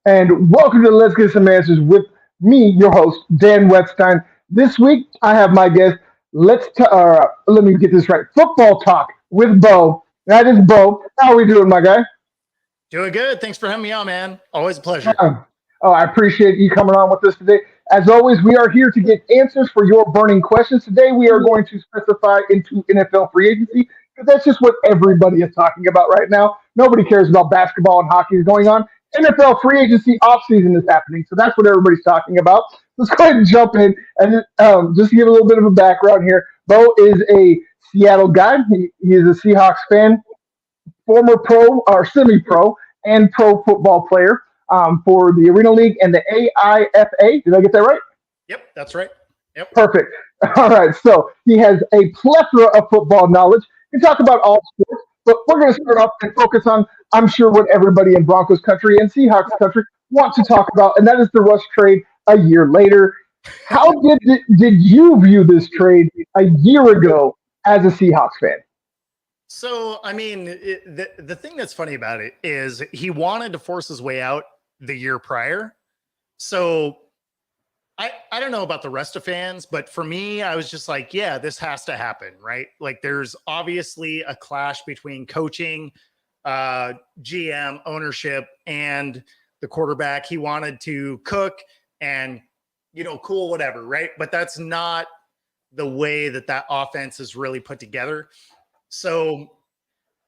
and welcome to Let's Get Some Answers with me, your host, Dan Wettstein. This week, I have my guest. Let me get this right. Football talk with Bo. That is Bo. How are we doing, my guy? Doing good. Thanks for having me on, man. Always a pleasure. I appreciate you coming on with us today. As always, we are here to get answers for your burning questions. Today, we are going to specify into NFL free agency because that's just what everybody is talking about right now. Nobody cares about basketball and hockey is going on. NFL free agency offseason is happening, so that's what everybody's talking about. Let's go ahead and jump in and just to give a little bit of a background here. Bo is a Seattle guy. He is a Seahawks fan, former pro or semi-pro and pro football player for the Arena League and the AIFA. Did I get that right? Yep, that's right. Yep. Perfect. All right. So he has a plethora of football knowledge. We can talk about all sports, but we're going to start off and focus on, I'm sure, what everybody in Broncos country and Seahawks country want to talk about, and that is the Russ trade a year later. How did you view this trade a year ago as a Seahawks fan? So, I mean, the thing that's funny about it is he wanted to force his way out the year prior. So I don't know about the rest of fans, but for me, I was just like, yeah, this has to happen, right? Like there's obviously a clash between coaching, GM, ownership, and the quarterback. He wanted to cook and, cool, whatever, right? But that's not the way that offense is really put together. So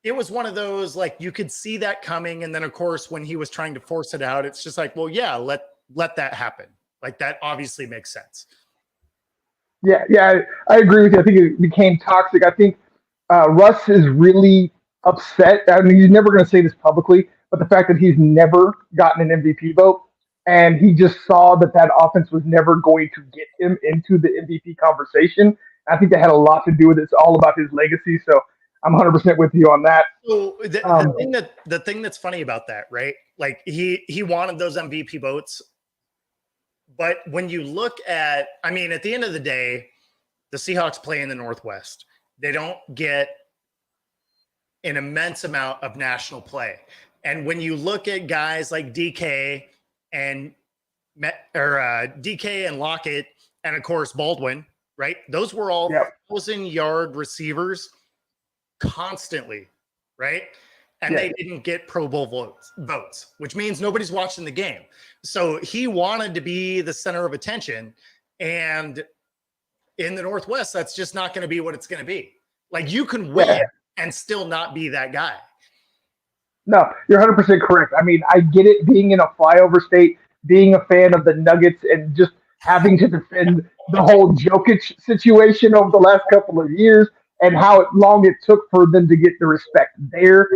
it was one of those, like, you could see that coming. And then, of course, when he was trying to force it out, it's just like, well, yeah, let that happen. Like, that obviously makes sense. Yeah, I agree with you. I think it became toxic. I think Russ is really upset. I mean, he's never going to say this publicly, but the fact that he's never gotten an MVP vote, and he just saw that offense was never going to get him into the MVP conversation. I think that had a lot to do with it. It's all about his legacy. So I'm 100% with you on that. So the thing that's funny about that, right? Like he wanted those MVP votes. But when you look at, I mean, at the end of the day, the Seahawks play in the Northwest. They don't get an immense amount of national play. And when you look at guys like DK and Lockett, and of course Baldwin, right? Those were all 1,000-yard receivers constantly, right? And they didn't get Pro Bowl votes, which means nobody's watching the game. So he wanted to be the center of attention. And in the Northwest, that's just not going to be what it's going to be. Like, you can win and still not be that guy. No, you're 100% correct. I mean, I get it being in a flyover state, being a fan of the Nuggets, and just having to defend the whole Jokic situation over the last couple of years and how long it took for them to get the respect there.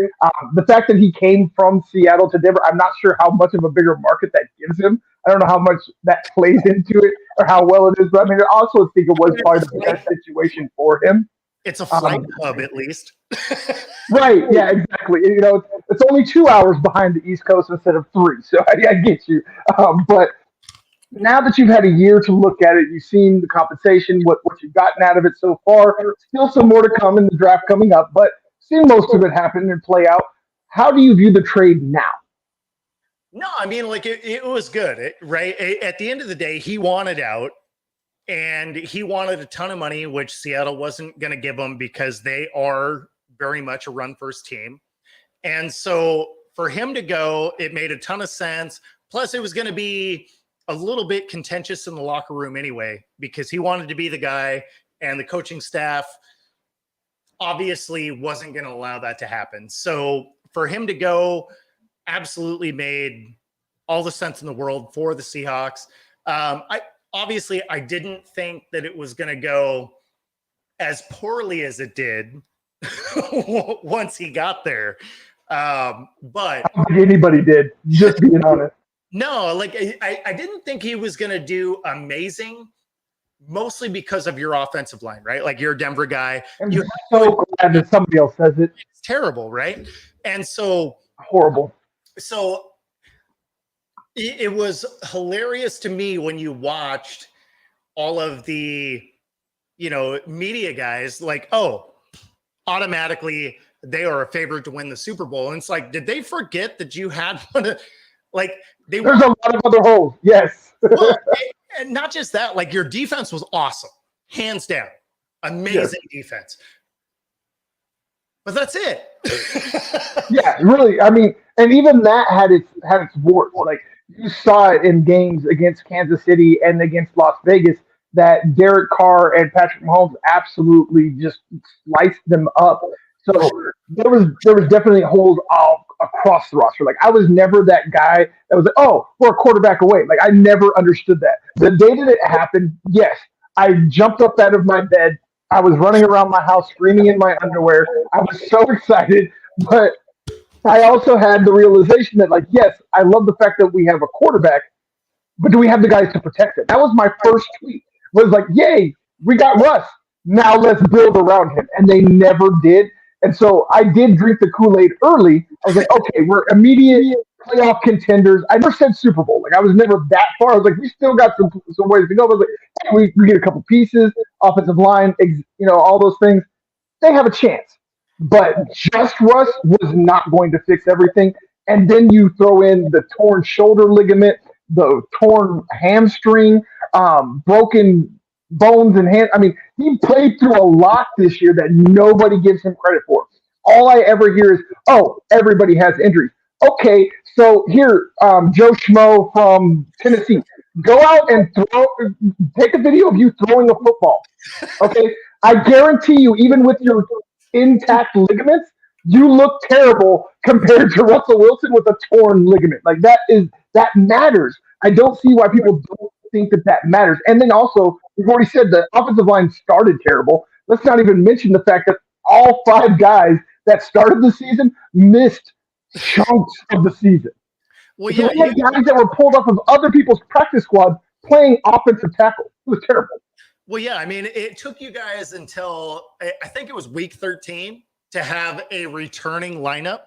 The fact that he came from Seattle to Denver, I'm not sure how much of a bigger market that gives him. I don't know how much that plays into it or how well it is, but I mean, I also think it was part of the best situation for him. It's a flight hub, at least. Right. Yeah, exactly. It's only 2 hours behind the East Coast instead of 3. So I get you. But now that you've had a year to look at it, you've seen the compensation, what you've gotten out of it so far. Still some more to come in the draft coming up, but seeing most of it happen and play out. How do you view the trade now? No, I mean, like it was good, right? At the end of the day, he wanted out, and he wanted a ton of money, which Seattle wasn't going to give him because they are very much a run-first team. And so for him to go, it made a ton of sense. Plus, it was going to be a little bit contentious in the locker room anyway, because he wanted to be the guy, and the coaching staff obviously wasn't going to allow that to happen. So for him to go absolutely made all the sense in the world for the Seahawks. I didn't think that it was going to go as poorly as it did once he got there. But I don't think anybody did, just being honest. No, like I didn't think he was going to do amazing, mostly because of your offensive line, right? Like, you're a Denver guy. I'm so glad that somebody else says it. It's terrible, right? And so horrible. So it was hilarious to me when you watched all of the, media guys like, oh, automatically they are a favorite to win the Super Bowl. And it's like, did they forget that you had one of, like, They There's a lot of other holes. Yes. well, and not just that, like your defense was awesome, hands down, amazing defense. But that's it. Yeah, really. I mean, and even that had its warts. Like you saw it in games against Kansas City and against Las Vegas that Derek Carr and Patrick Mahomes absolutely just sliced them up. So there was definitely holes all across the roster. Like I was never that guy that was like, oh, we're a quarterback away. Like I never understood that. The day that it happened, yes, I jumped up out of my bed. I was running around my house screaming in my underwear. I was so excited, but I also had the realization that, like, yes, I love the fact that we have a quarterback, but do we have the guys to protect it? That was my first tweet. Was like, yay, we got Russ. Now let's build around him. And they never did. And so I did drink the Kool-Aid early. I was like, okay, we're immediate playoff contenders. I never said Super Bowl. Like I was never that far. I was like, we still got some ways to go. I was like, hey, we get a couple pieces, offensive line, all those things. They have a chance. But just Russ was not going to fix everything. And then you throw in the torn shoulder ligament, the torn hamstring, broken bones and hands. I mean, he played through a lot this year that nobody gives him credit for. All I ever hear is, oh, everybody has injuries. Okay, so here, Joe Schmo from Tennessee, go out and take a video of you throwing a football. Okay, I guarantee you, even with your intact ligaments, you look terrible compared to Russell Wilson with a torn ligament. Like that matters. I don't see why people don't think that matters. And then also, we've already said the offensive line started terrible. Let's not even mention the fact that all 5 guys that started the season missed chunks of the season. Well, So yeah, we had guys that were pulled off of other people's practice squad playing offensive tackle. It was terrible. well, yeah. I mean, it took you guys until I think it was week 13 to have a returning lineup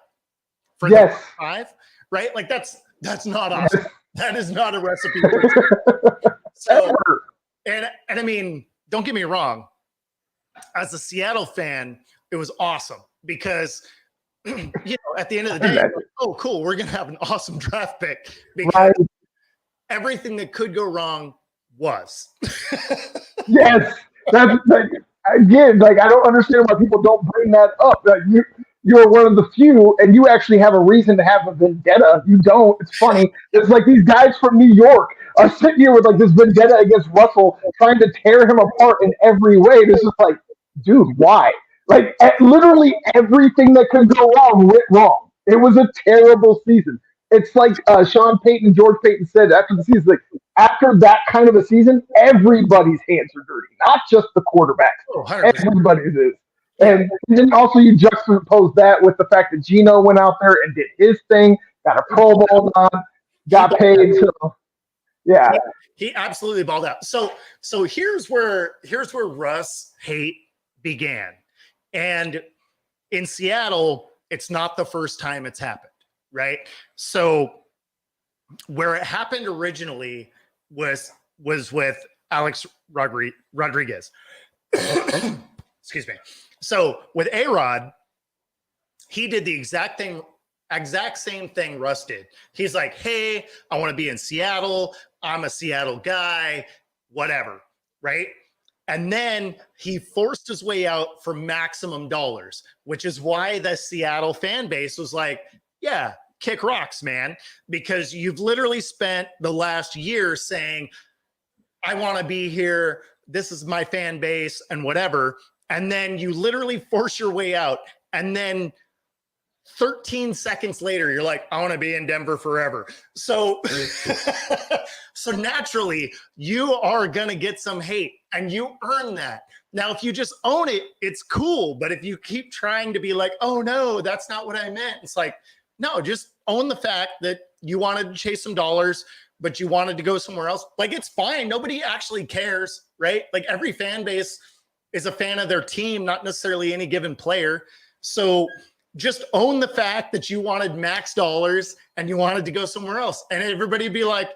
for the 5, right? Like that's not awesome. That is not a recipe. So, and I mean, don't get me wrong. As a Seattle fan, it was awesome because at the end of the day, like, oh, cool, we're gonna have an awesome draft pick because everything that could go wrong was. Yes, that's like again, like I don't understand why people don't bring that up. Like you're one of the few, and you actually have a reason to have a vendetta. You don't. It's funny. It's like these guys from New York are sitting here with like this vendetta against Russell, trying to tear him apart in every way. This is like, dude, why? Like literally everything that could go wrong went wrong. It was a terrible season. It's like Sean Payton, George Payton said after the season, like after that kind of a season, everybody's hands are dirty, not just the quarterbacks. Oh, 100%. Everybody's is. And then also you juxtapose that with the fact that Geno went out there and did his thing, got a Pro Bowl on, got paid. So yeah, he absolutely balled out. So here's where Russ hate began, and in Seattle, it's not the first time it's happened, right? So where it happened originally was with Alex Rodriguez. Excuse me. So with A-Rod, he did the exact same thing Russ did. He's like, hey, I want to be in Seattle. I'm a Seattle guy, whatever, right? And then he forced his way out for maximum dollars, which is why the Seattle fan base was like, yeah, kick rocks, man, because you've literally spent the last year saying, I want to be here. This is my fan base and whatever. And then you literally force your way out. And then 13 seconds later, you're like, I want to be in Denver forever. So, so naturally, you are going to get some hate and you earn that. Now, if you just own it, it's cool. But if you keep trying to be like, oh, no, that's not what I meant. It's like, no, just own the fact that you wanted to chase some dollars, but you wanted to go somewhere else. Like, it's fine. Nobody actually cares, right? Like every fan base is a fan of their team, not necessarily any given player. So just own the fact that you wanted max dollars and you wanted to go somewhere else. And everybody would be like,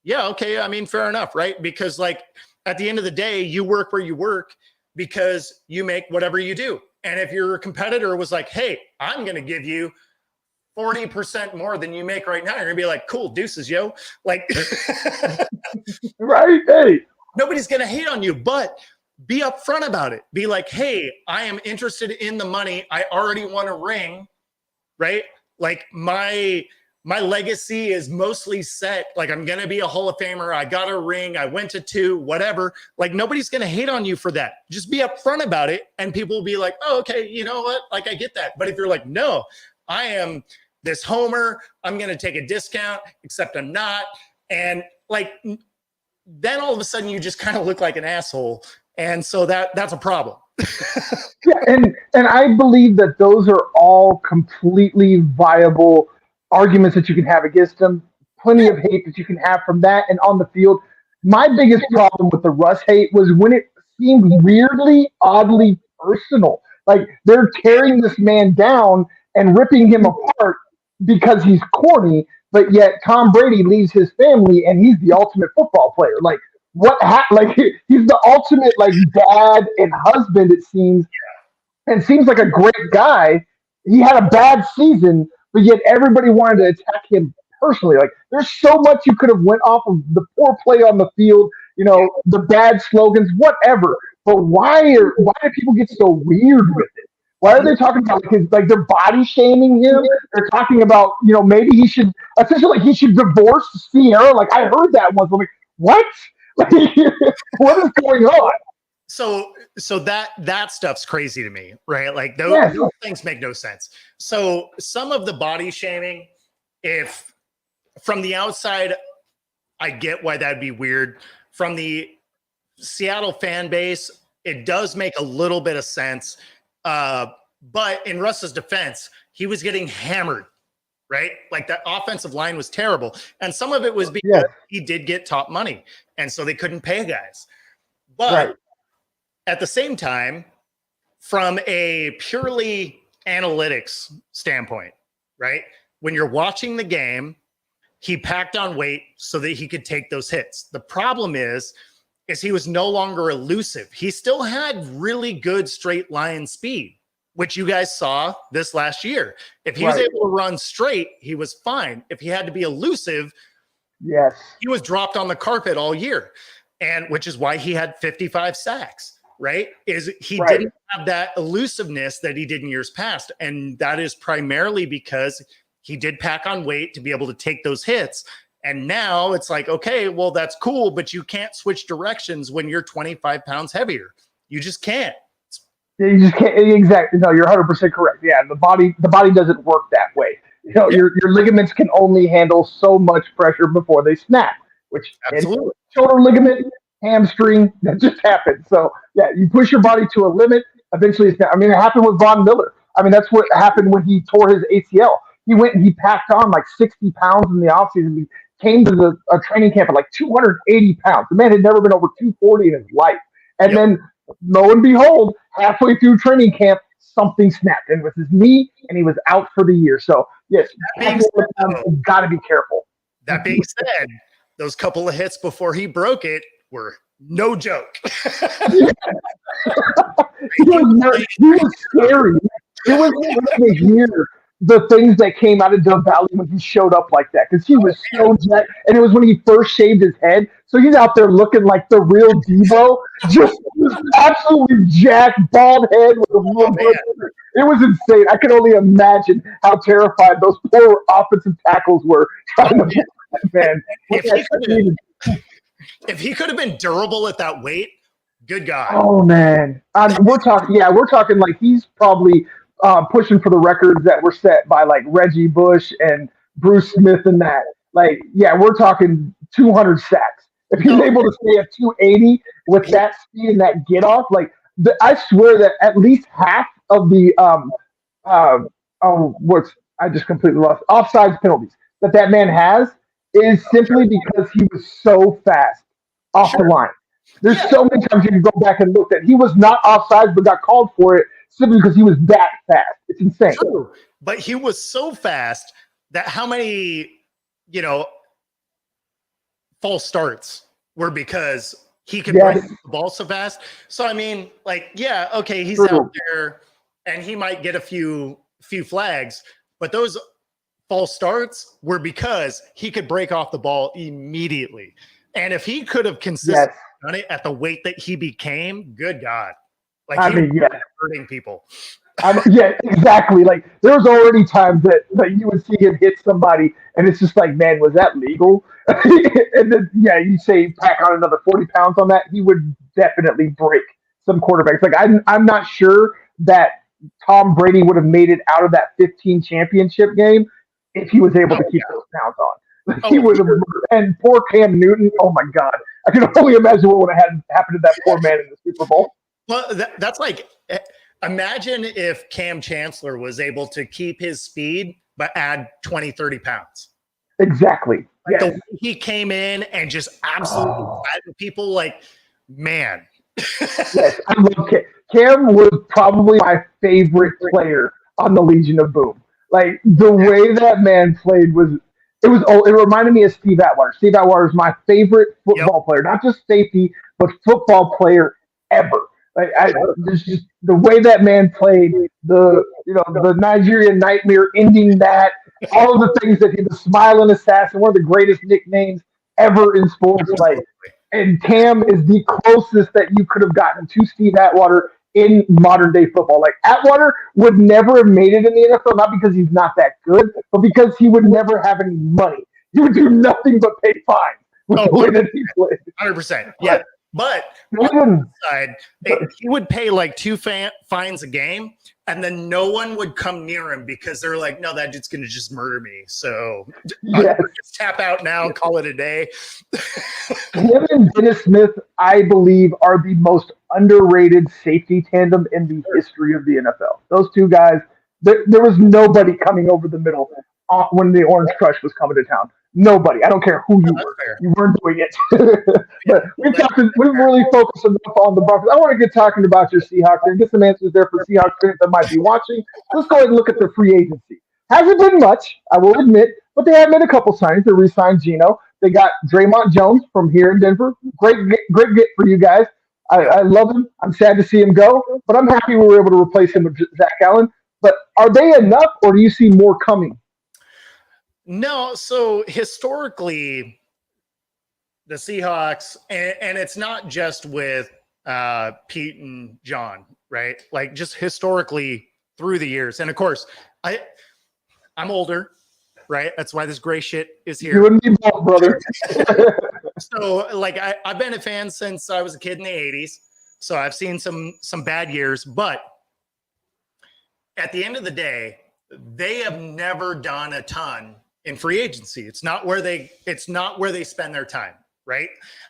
yeah, okay. I mean, fair enough, right? Because like at the end of the day, you work where you work because you make whatever you do. And if your competitor was like, hey, I'm going to give you 40% more than you make right now. You're gonna be like, cool, deuces, yo. Like, right? Hey, nobody's gonna hate on you, but be upfront about it. Be like, hey, I am interested in the money. I already won a ring, right? Like my legacy is mostly set. Like I'm gonna be a Hall of Famer. I got a ring. I went to 2, whatever. Like nobody's gonna hate on you for that. Just be upfront about it, and people will be like, oh, okay, you know what? Like I get that. But if you're like, no, I am this homer. I'm gonna take a discount, except I'm not. And like then all of a sudden you just kind of look like an asshole. And so that's a problem. yeah, and I believe that those are all completely viable arguments that you can have against them. Plenty of hate that you can have from that and on the field. My biggest problem with the Russ hate was when it seemed weirdly, oddly personal. Like they're tearing this man down and ripping him apart because he's corny, but yet Tom Brady leaves his family and he's the ultimate football player. Like like he's the ultimate like dad and husband, it seems, and seems like a great guy. He had a bad season, but yet everybody wanted to attack him personally. Like there's so much you could have went off of the poor play on the field, the bad slogans, whatever. But why do people get so weird with it? Why are they talking about like they're body shaming him? They're talking about maybe he should essentially he should divorce Sierra. Like I heard that once. I'm like, what? Like, what is going on? So that stuff's crazy to me, right? Like those things make no sense. So some of the body shaming, if from the outside, I get why that'd be weird. From the Seattle fan base, it does make a little bit of sense. But in Russ's defense, he was getting hammered, right? Like that offensive line was terrible. And some of it was because he did get top money. And so they couldn't pay guys. But at the same time, from a purely analytics standpoint, right? When you're watching the game, he packed on weight so that he could take those hits. The problem is he was no longer elusive. He still had really good straight line speed, which you guys saw this last year. If he was able to run straight, he was fine. If he had to be elusive, he was dropped on the carpet all year. And which is why he had 55 sacks, right? He didn't have that elusiveness that he did in years past. And that is primarily because he did pack on weight to be able to take those hits. And now it's like, okay, well, that's cool, but you can't switch directions when you're 25 pounds heavier. You just can't. Yeah, you just can't. Exactly. No, you're 100% correct. Yeah, the body doesn't work that way. Your ligaments can only handle so much pressure before they snap, which absolutely shoulder ligament, hamstring, that just happens. So yeah, you push your body to a limit. Eventually, it's not. I mean, it happened with Von Miller. I mean, that's what happened when he tore his ACL. He went and he packed on like 60 pounds in the offseason. He came to a training camp at like 280 pounds. The man had never been over 240 in his life. And then, lo and behold, halfway through training camp, something snapped in with his knee, and he was out for the year. So, yes, you've got to be careful. That being said, those couple of hits before he broke it were no joke. He was scary. It was to hear the things that came out of Dove Valley when he showed up like that, because he was so jacked, and it was when he first shaved his head, so he's out there looking like the real Devo, just absolutely jacked, bald head with a it was insane. I can only imagine how terrified those poor offensive tackles were trying to get that man. If he could have been durable at that weight, good God. Oh man, we're talking like he's probably pushing for the records that were set by like Reggie Bush and Bruce Smith and that. Like, yeah, we're talking 200 sacks. If he's able to stay at 280 with that speed and that get off, like I swear that at least half of the I just completely lost offsides penalties that man has is simply because he was so fast off the line. There's so many times you can go back and look that he was not offsides but got called for it simply because he was that fast. It's insane. True. But he was so fast that how many, false starts were because he could break the ball so fast. So, I mean, like, yeah, okay, he's out there and he might get a few flags, but those false starts were because he could break off the ball immediately. And if he could have consistently done it at the weight that he became, good God. Like, he was hurting people. Yeah, exactly. Like, there's already times that you would see him hit somebody, and it's just like, man, was that legal? And then, yeah, you say pack on another 40 pounds on that, he would definitely break some quarterbacks. Like, I'm not sure that Tom Brady would have made it out of that 15 championship game if he was able to keep those pounds on. He would have, and poor Cam Newton. Oh my God, I can only imagine what would have happened to that poor man in the Super Bowl. Well, that's like, imagine if Cam Chancellor was able to keep his speed but add 20, 30 pounds. Exactly. Like, the way he came in and just absolutely flattened people. Like, man. Yes, I love Cam. Cam was probably my favorite player on the Legion of Boom. Like, the way that man played it reminded me of Steve Atwater. Steve Atwater is my favorite football player, not just safety, but football player ever. Like, there's just the way that man played, the Nigerian Nightmare ending that, all of the things that the smiling assassin, one of the greatest nicknames ever in sports. Like, and Cam is the closest that you could have gotten to Steve Atwater in modern day football. Like, Atwater would never have made it in the NFL, not because he's not that good, but because he would never have any money. He would do nothing but pay fines with the way that he played. 100%. Yeah. But on the side, he would pay like 2 fines a game, and then no one would come near him because they're like, no, that dude's going to just murder me. So just tap out now, call it a day. Him and Dennis Smith, I believe, are the most underrated safety tandem in the history of the NFL. Those two guys, there was nobody coming over the middle when the Orange Crush was coming to town. Nobody. I don't care who you were. You weren't doing it. But we've really focused enough on the Broncos. I want to get talking about your Seahawks and get some answers there for Seahawks fans that might be watching. Let's go ahead and look at the free agency. Hasn't been much, I will admit, but they have made a couple signings. They re-signed Geno. They got Draymond Jones from here in Denver. Great get for you guys. I love him. I'm sad to see him go, but I'm happy we were able to replace him with Zach Allen. But are they enough, or do you see more coming? No, so historically, the Seahawks, and it's not just with Pete and John, right? Like, just historically through the years. And of course, I'm older, right? That's why this gray shit is here. You and me both, brother. So, like, I've been a fan since I was a kid in the 80s. So I've seen some bad years, but at the end of the day, they have never done a ton in free agency. It's not where they spend their time, right?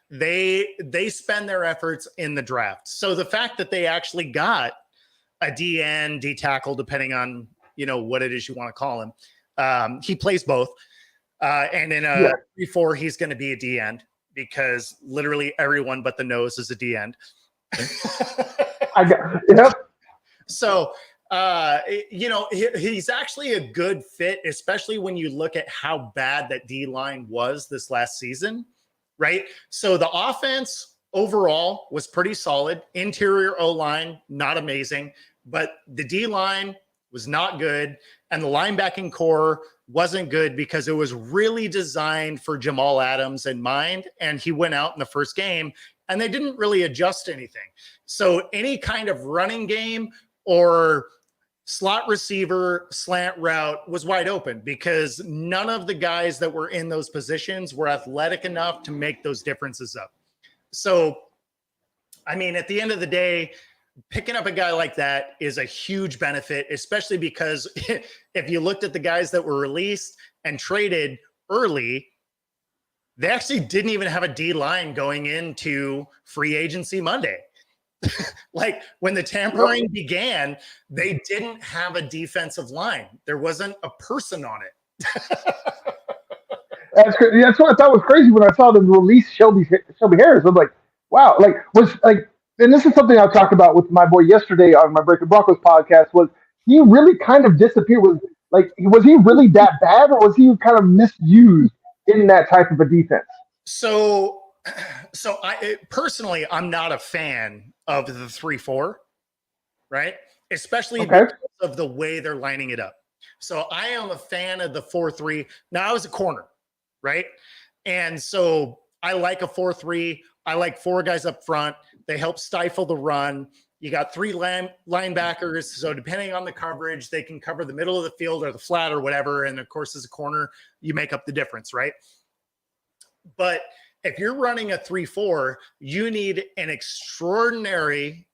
They spend their efforts in the draft. So the fact that they actually got a DN, D tackle, depending on, what it is you want to call him. He plays both. And in a 3-4, he's going to be a D end because literally everyone but the nose is a D end. So, he's actually a good fit, especially when you look at how bad that D line was this last season, right? So the offense overall was pretty solid. Interior O-line, not amazing, but the D line was not good. And the linebacking core wasn't good because it was really designed for Jamal Adams in mind. And he went out in the first game and they didn't really adjust anything. So any kind of running game or slot receiver slant route was wide open because none of the guys that were in those positions were athletic enough to make those differences up. So, I mean, at the end of the day, picking up a guy like that is a huge benefit, especially because if you looked at the guys that were released and traded early, they actually didn't even have a D line going into free agency Monday. Like when the tampering began, they didn't have a defensive line. There wasn't a person on it. That's crazy. That's what I thought was crazy when I saw them release Shelby Harris. I'm like, wow, and this is something I talked about with my boy yesterday on my Breaking Broncos podcast. Was he really kind of disappeared? Was he really that bad, or was he kind of misused in that type of a defense? So I personally, I'm not a fan of the 3-4, right? Especially because of the way they're lining it up. So I am a fan of the 4-3. Now I was a corner, right? And so I like a 4-3. I like four guys up front. They help stifle the run. You got three linebackers. So depending on the coverage, they can cover the middle of the field or the flat or whatever. And of course, as a corner, you make up the difference, right? But if you're running a 3-4, you need an extraordinary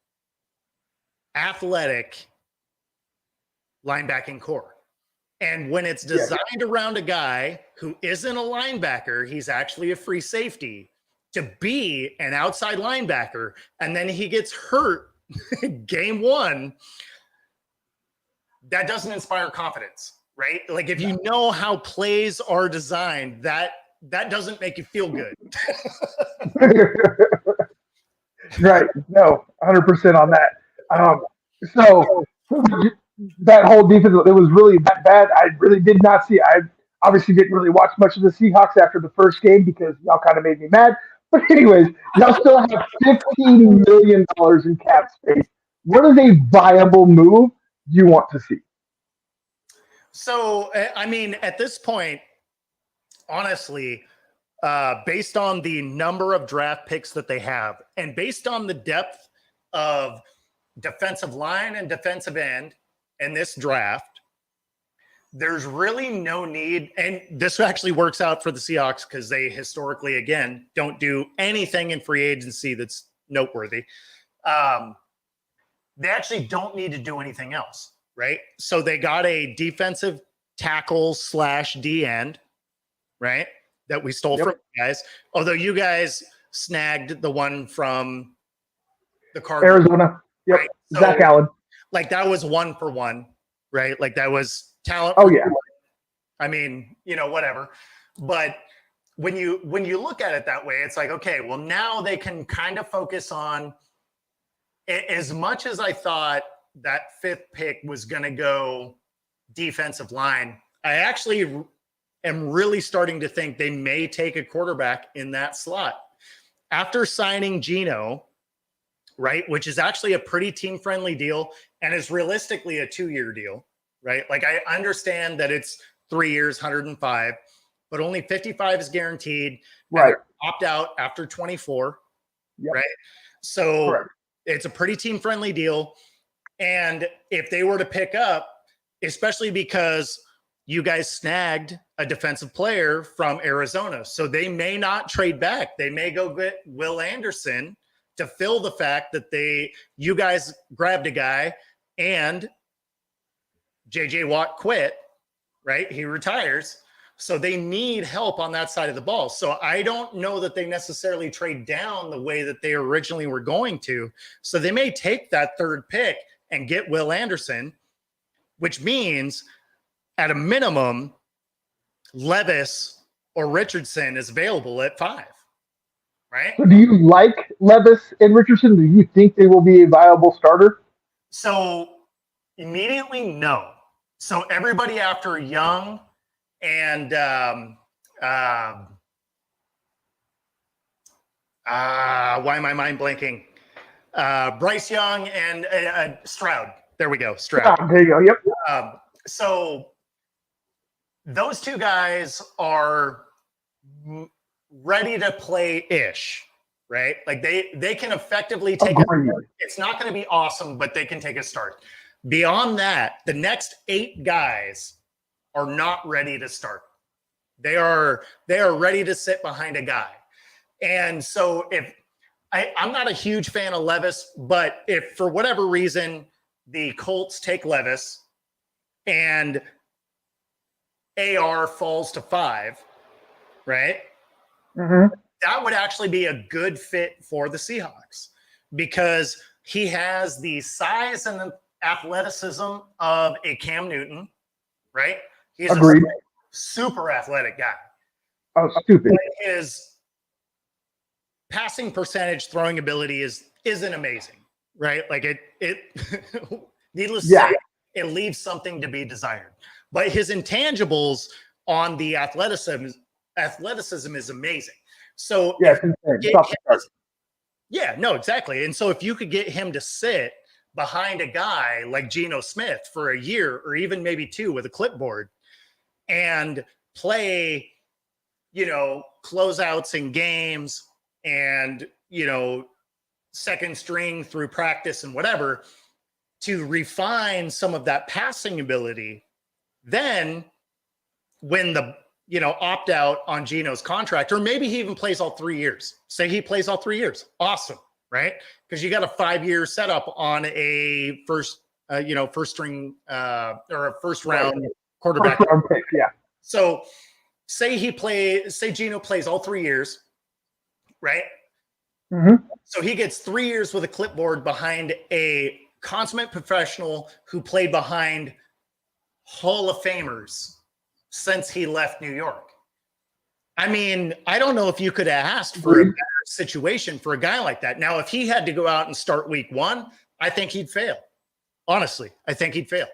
athletic linebacking core. And when it's designed around a guy who isn't a linebacker, he's actually a free safety, to be an outside linebacker, and then he gets hurt game one, that doesn't inspire confidence, right? Like if you know how plays are designed, that doesn't make you feel good. Right. No, 100% on that. So that whole defense, it was really that bad. I really did not see. I obviously didn't really watch much of the Seahawks after the first game because y'all kind of made me mad. But anyways, y'all still have $15 million in cap space. What is a viable move you want to see? So, I mean, at this point, honestly, based on the number of draft picks that they have and based on the depth of defensive line and defensive end in this draft, there's really no need. And this actually works out for the Seahawks because they historically, again, don't do anything in free agency that's noteworthy. They actually don't need to do anything else, right? So they got a defensive tackle / D end, right? That we stole from you guys. Although you guys snagged the one from the Cardinals. Arizona. Yep. Right? So, Zach Allen. Like that was 1-for-1, right? Like that was talent. Oh yeah. I mean, whatever. But when you look at it that way, it's like, okay, well now they can kind of focus on, as much as I thought that 5th pick was going to go defensive line, I actually am really starting to think they may take a quarterback in that slot. After signing Geno, right, which is actually a pretty team-friendly deal and is realistically a 2-year deal, right? Like I understand that it's 3 years, 105, but only 55 is guaranteed. Right. Opt out after 24, yep. right? So correct. It's a pretty team-friendly deal. And if they were to pick up, especially because you guys snagged a defensive player from Arizona, so they may not trade back. They may go get Will Anderson to fill the fact that you guys grabbed a guy and JJ Watt quit, right? He retires. So they need help on that side of the ball. So I don't know that they necessarily trade down the way that they originally were going to. So they may take that 3rd pick and get Will Anderson, which means at a minimum, Levis or Richardson is available at 5, right? So do you like Levis and Richardson? Do you think they will be a viable starter? So immediately, no. So everybody after Young and why am I mind blanking? Bryce Young and Stroud. There we go. Stroud. There you go. Yep. So those two guys are ready to play-ish, right? Like they can effectively take a start. It's not going to be awesome, but they can take a start. Beyond that, the next 8 guys are not ready to start. They are ready to sit behind a guy. And so if I'm not a huge fan of Levis, but if for whatever reason the Colts take Levis and AR falls to 5, right? Mm-hmm. That would actually be a good fit for the Seahawks because he has the size and the athleticism of a Cam Newton, right? He's Agreed. A super athletic guy. Oh, stupid. But his passing percentage, throwing ability isn't amazing, right? Like it needless to say, it leaves something to be desired. But his intangibles on the athleticism is amazing. So yeah, it's insane. No, exactly. And so if you could get him to sit behind a guy like Geno Smith for a year or even maybe 2 with a clipboard and play, closeouts in games and, second string through practice and whatever to refine some of that passing ability. Then when the, opt out on Geno's contract, or maybe he even plays all 3 years. Say he plays all 3 years. Awesome, right? Because you got a 5-year setup on a first string or a first round quarterback. First round pick, yeah. So say Geno plays all 3 years, right? Mm-hmm. So he gets 3 years with a clipboard behind a consummate professional who played behind Hall of Famers since he left New York. I mean, I don't know if you could have asked for a better situation for a guy like that. Now, if he had to go out and start week 1, I think he'd fail. Honestly, I think he'd fail.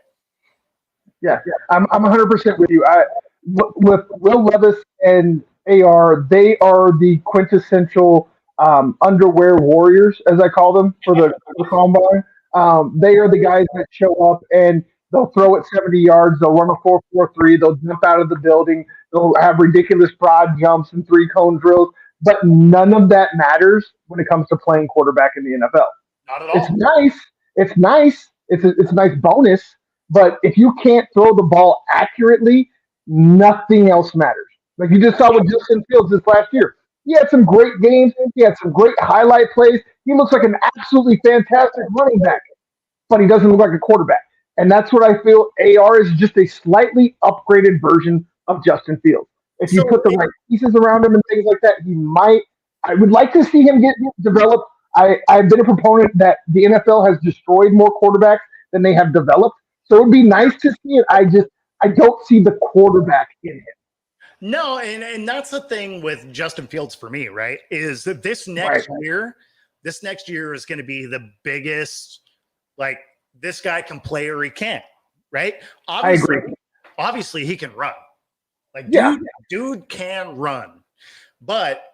Yeah. I'm 100% with you. With Will Levis and AR, they are the quintessential underwear warriors, as I call them, for the combine. They are the guys that show up and they'll throw it 70 yards. They'll run a 4.43. They'll jump out of the building. They'll have ridiculous broad jumps and 3-cone drills. But none of that matters when it comes to playing quarterback in the NFL. Not at all. It's nice. It's nice. It's a nice bonus. But if you can't throw the ball accurately, nothing else matters. Like you just saw with Justin Fields this last year. He had some great games. He had some great highlight plays. He looks like an absolutely fantastic running back, but he doesn't look like a quarterback. And that's what I feel AR is, just a slightly upgraded version of Justin Fields. If you put the right pieces around him and things like that, he might. I would like to see him get developed. I've been a proponent that the NFL has destroyed more quarterbacks than they have developed. So it would be nice to see it. I don't see the quarterback in him. No, and that's the thing with Justin Fields for me, right? Is that this next year is going to be the biggest, like, this guy can play or he can't, right? Obviously, I agree. Obviously, he can run. Like, dude can run. But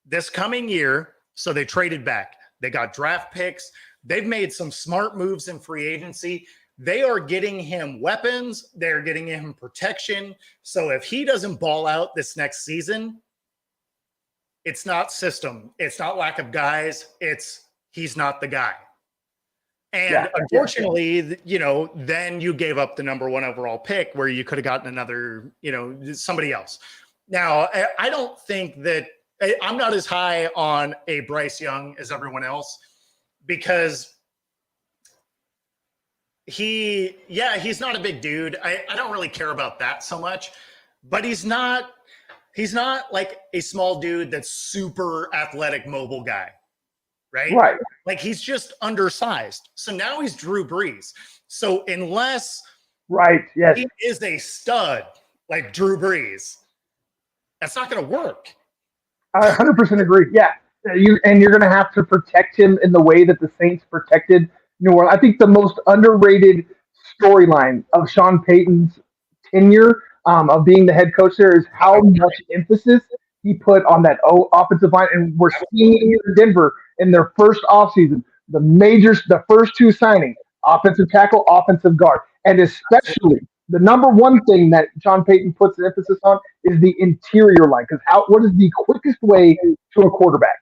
this coming year, so they traded back. They got draft picks. They've made some smart moves in free agency. They are getting him weapons. They're getting him protection. So if he doesn't ball out this next season, it's not system. It's not lack of guys. It's he's not the guy. And unfortunately, then you gave up the number 1 overall pick where you could have gotten another, somebody else. Now, I don't think that I'm not as high on a Bryce Young as everyone else because he's not a big dude. I don't really care about that so much, but he's not like a small dude that's super athletic, mobile guy. Right. Like he's just undersized. So now he's Drew Brees. So unless he is a stud like Drew Brees, that's not going to work. I 100% agree. Yeah. You're going to have to protect him in the way that the Saints protected New Orleans. I think the most underrated storyline of Sean Payton's tenure of being the head coach there is how much emphasis he put on that offensive line. And we're seeing it here in Denver in their first offseason. The first 2 signings, offensive tackle, offensive guard. And especially the number 1 thing that Sean Payton puts emphasis on is the interior line. Because what is the quickest way to a quarterback?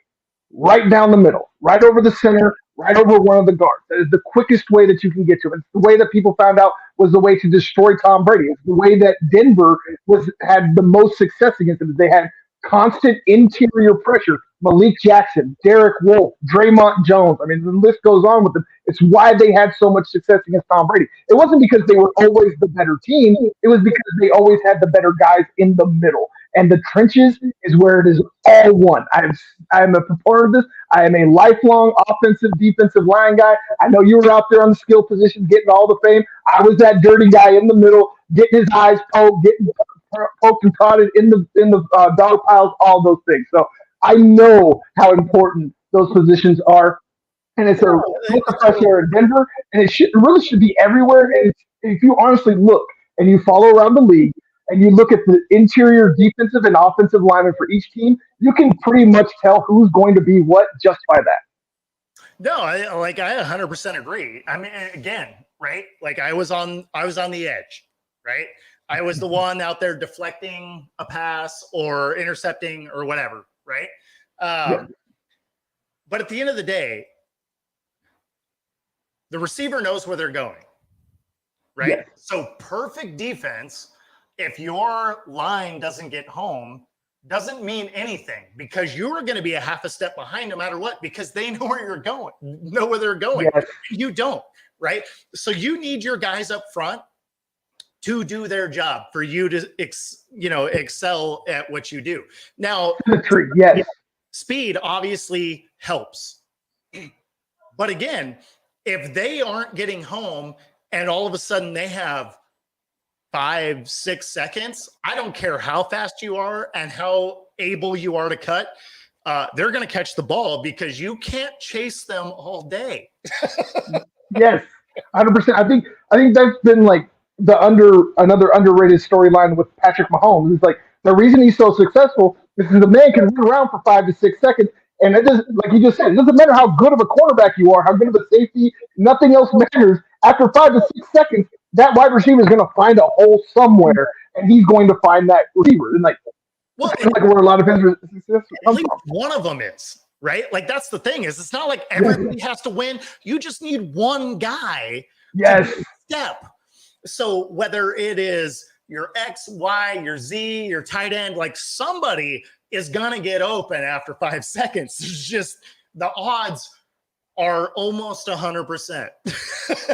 Right down the middle, right over the center, right over one of the guards. That is the quickest way that you can get to him. It's the way that people found out was the way to destroy Tom Brady. It's the way that Denver had the most success against him. They had constant interior pressure. Malik Jackson, Derek Wolfe, Draymond Jones. I mean, the list goes on with them. It's why they had so much success against Tom Brady. It wasn't because they were always the better team. It was because they always had the better guys in the middle. And the trenches is where it is all one. I'm a proponent of this. I am a lifelong offensive, defensive line guy. I know you were out there on the skill position getting all the fame. I was that dirty guy in the middle, getting his eyes poked, getting poked and prodded in the dog piles, all those things. So I know how important those positions are. And it's a fresh air in Denver, and it really should be everywhere. And if you honestly look and you follow around the league, and you look at the interior defensive and offensive linemen for each team, you can pretty much tell who's going to be what just by that. No, I 100% agree. I mean, again, right? Like I was on the edge, right? I was the one out there deflecting a pass or intercepting or whatever, right? Yeah. But at the end of the day, the receiver knows where they're going, right? Yes. So perfect defense, if your line doesn't get home, doesn't mean anything because you're going to be a half a step behind no matter what because they know where you're going, know where they're going. Yes. You don't, right? So you need your guys up front to do their job for you to, excel at what you do. Now, Yes. speed obviously helps. But again, if they aren't getting home and all of a sudden they have 5-6 seconds, I don't care how fast you are and how able you are to cut, they're going to catch the ball because you can't chase them all day. Yes. 100%. I think that's been like another underrated storyline with Patrick Mahomes. It's like the reason he's so successful is because the man can run around for 5 to 6 seconds. And it doesn't, like you just said, it doesn't matter how good of a quarterback you are, how good of a safety, nothing else matters. After 5 to 6 seconds, that wide receiver is going to find a hole somewhere, and he's going to find that receiver. And like where a lot of his success at comes least from. one of them is, right? Like that's the thing is it's not like everybody has to win. You just need one guy Yes. to step. So whether it is your X, Y, your Z, your tight end, like somebody is going to get open after 5 seconds. It's just the odds are almost 100%.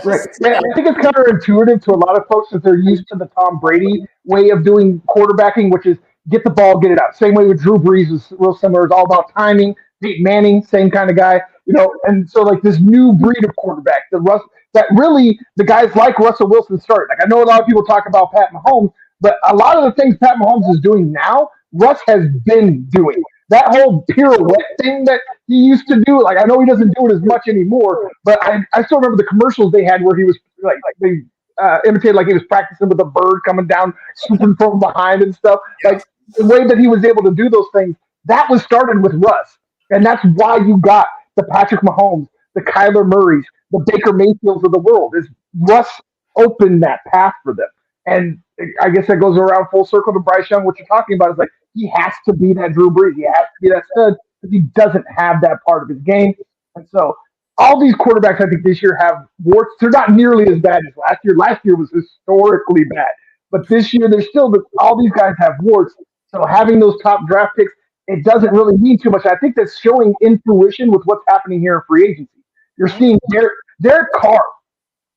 Right. Yeah, I think it's counterintuitive to a lot of folks that they're used to the Tom Brady way of doing quarterbacking, which is get the ball, get it out. Same way with Drew Brees is real similar. It's all about timing. Peyton Manning, same kind of guy, and so like this new breed of quarterback, that really the guys like Russell Wilson started. Like I know a lot of people talk about Pat Mahomes, but a lot of the things Pat Mahomes is doing now, Russ has been doing. That whole pirouette thing that he used to do, like I know he doesn't do it as much anymore, but I still remember the commercials they had where he was like they imitated like he was practicing with a bird coming down, swooping from behind and stuff. Like the way that he was able to do those things, that was started with Russ. And that's why you got the Patrick Mahomes, the Kyler Murrays, the Baker Mayfields of the world. Is Russ opened that path for them. And I guess that goes around full circle to Bryce Young. What you're talking about is like he has to be that Drew Brees. He has to be that stud because he doesn't have that part of his game. And so all these quarterbacks, I think this year have warts. They're not nearly as bad as last year. Last year was historically bad. But this year, all these guys have warts. So having those top draft picks, it doesn't really mean too much. I think that's showing intuition with what's happening here in free agency. You're seeing Derek Carr.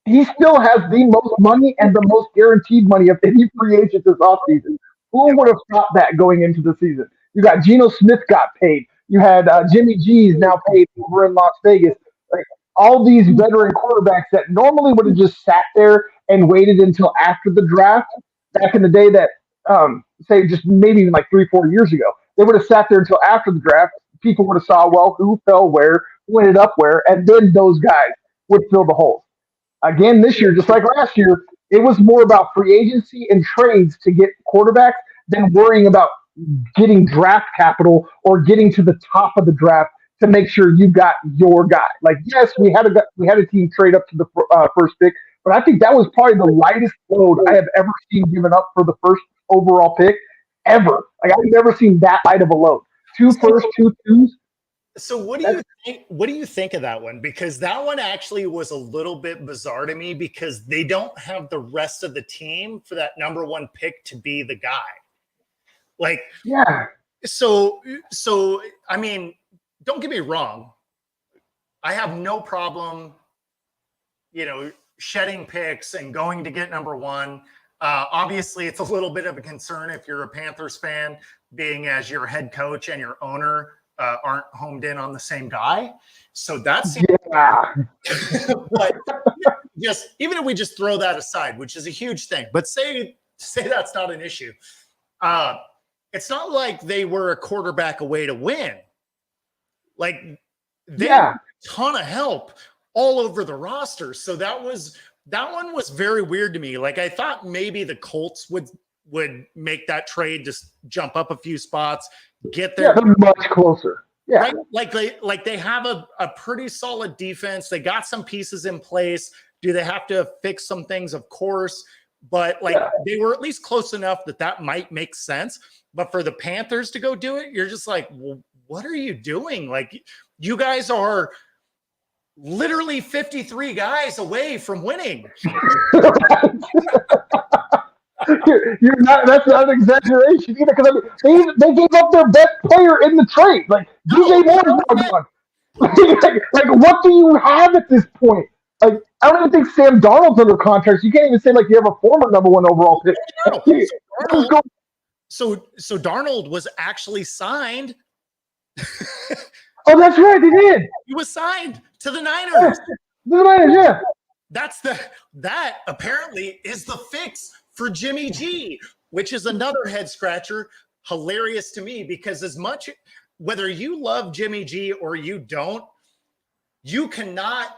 He still has the most money and the most guaranteed money of any free agent this offseason. Who would have thought that going into the season? You got Geno Smith got paid. You had Jimmy G's now paid over in Las Vegas. Like all these veteran quarterbacks that normally would have just sat there and waited until after the draft. Back in the day that, say, just maybe even like 3-4 years ago, they would have sat there until after the draft. People would have saw, well, who fell where, who ended up where, and then those guys would fill the holes. Again, this year, just like last year, it was more about free agency and trades to get quarterbacks than worrying about getting draft capital or getting to the top of the draft to make sure you got your guy. Like, yes, we had a team trade up to the first pick, but I think that was probably the lightest load I have ever seen given up for the first overall pick ever. Like I've never seen that light of a load. 2 firsts, 2 twos. So what do you think? What do you think of that one? Because that one actually was a little bit bizarre to me because they don't have the rest of the team for that number 1 pick to be the guy. Like, yeah. So I mean, don't get me wrong. I have no problem, shedding picks and going to get number 1. Obviously, it's a little bit of a concern if you're a Panthers fan, being as your head coach and your owner aren't homed in on the same guy. So that's but just even if we just throw that aside, which is a huge thing, but say that's not an issue. It's not like they were a quarterback away to win. Like they had a ton of help all over the roster. So that one was very weird to me. Like I thought maybe the Colts would make that trade, just jump up a few spots, get there. Yeah, they're much closer. Yeah. Right? Like they have a pretty solid defense. They got some pieces in place. Do they have to fix some things? Of course. But they were at least close enough that might make sense. But for the Panthers to go do it, you're just like, well, what are you doing? Like, you guys are literally 53 guys away from winning. You're not. That's not an exaggeration either. Because I mean, they gave up their best player in the trade. Like DJ Moore's now gone. Like, what do you have at this point? Like, I don't even think Sam Darnold's under contract. So you can't even say like you have a former number one overall pick. So Darnold was actually signed. Oh, that's right. They did. He was signed to the Niners. The Niners, yeah. That apparently is the fix for Jimmy G, which is another head scratcher. Hilarious to me, because as much whether you love Jimmy G or you don't, you cannot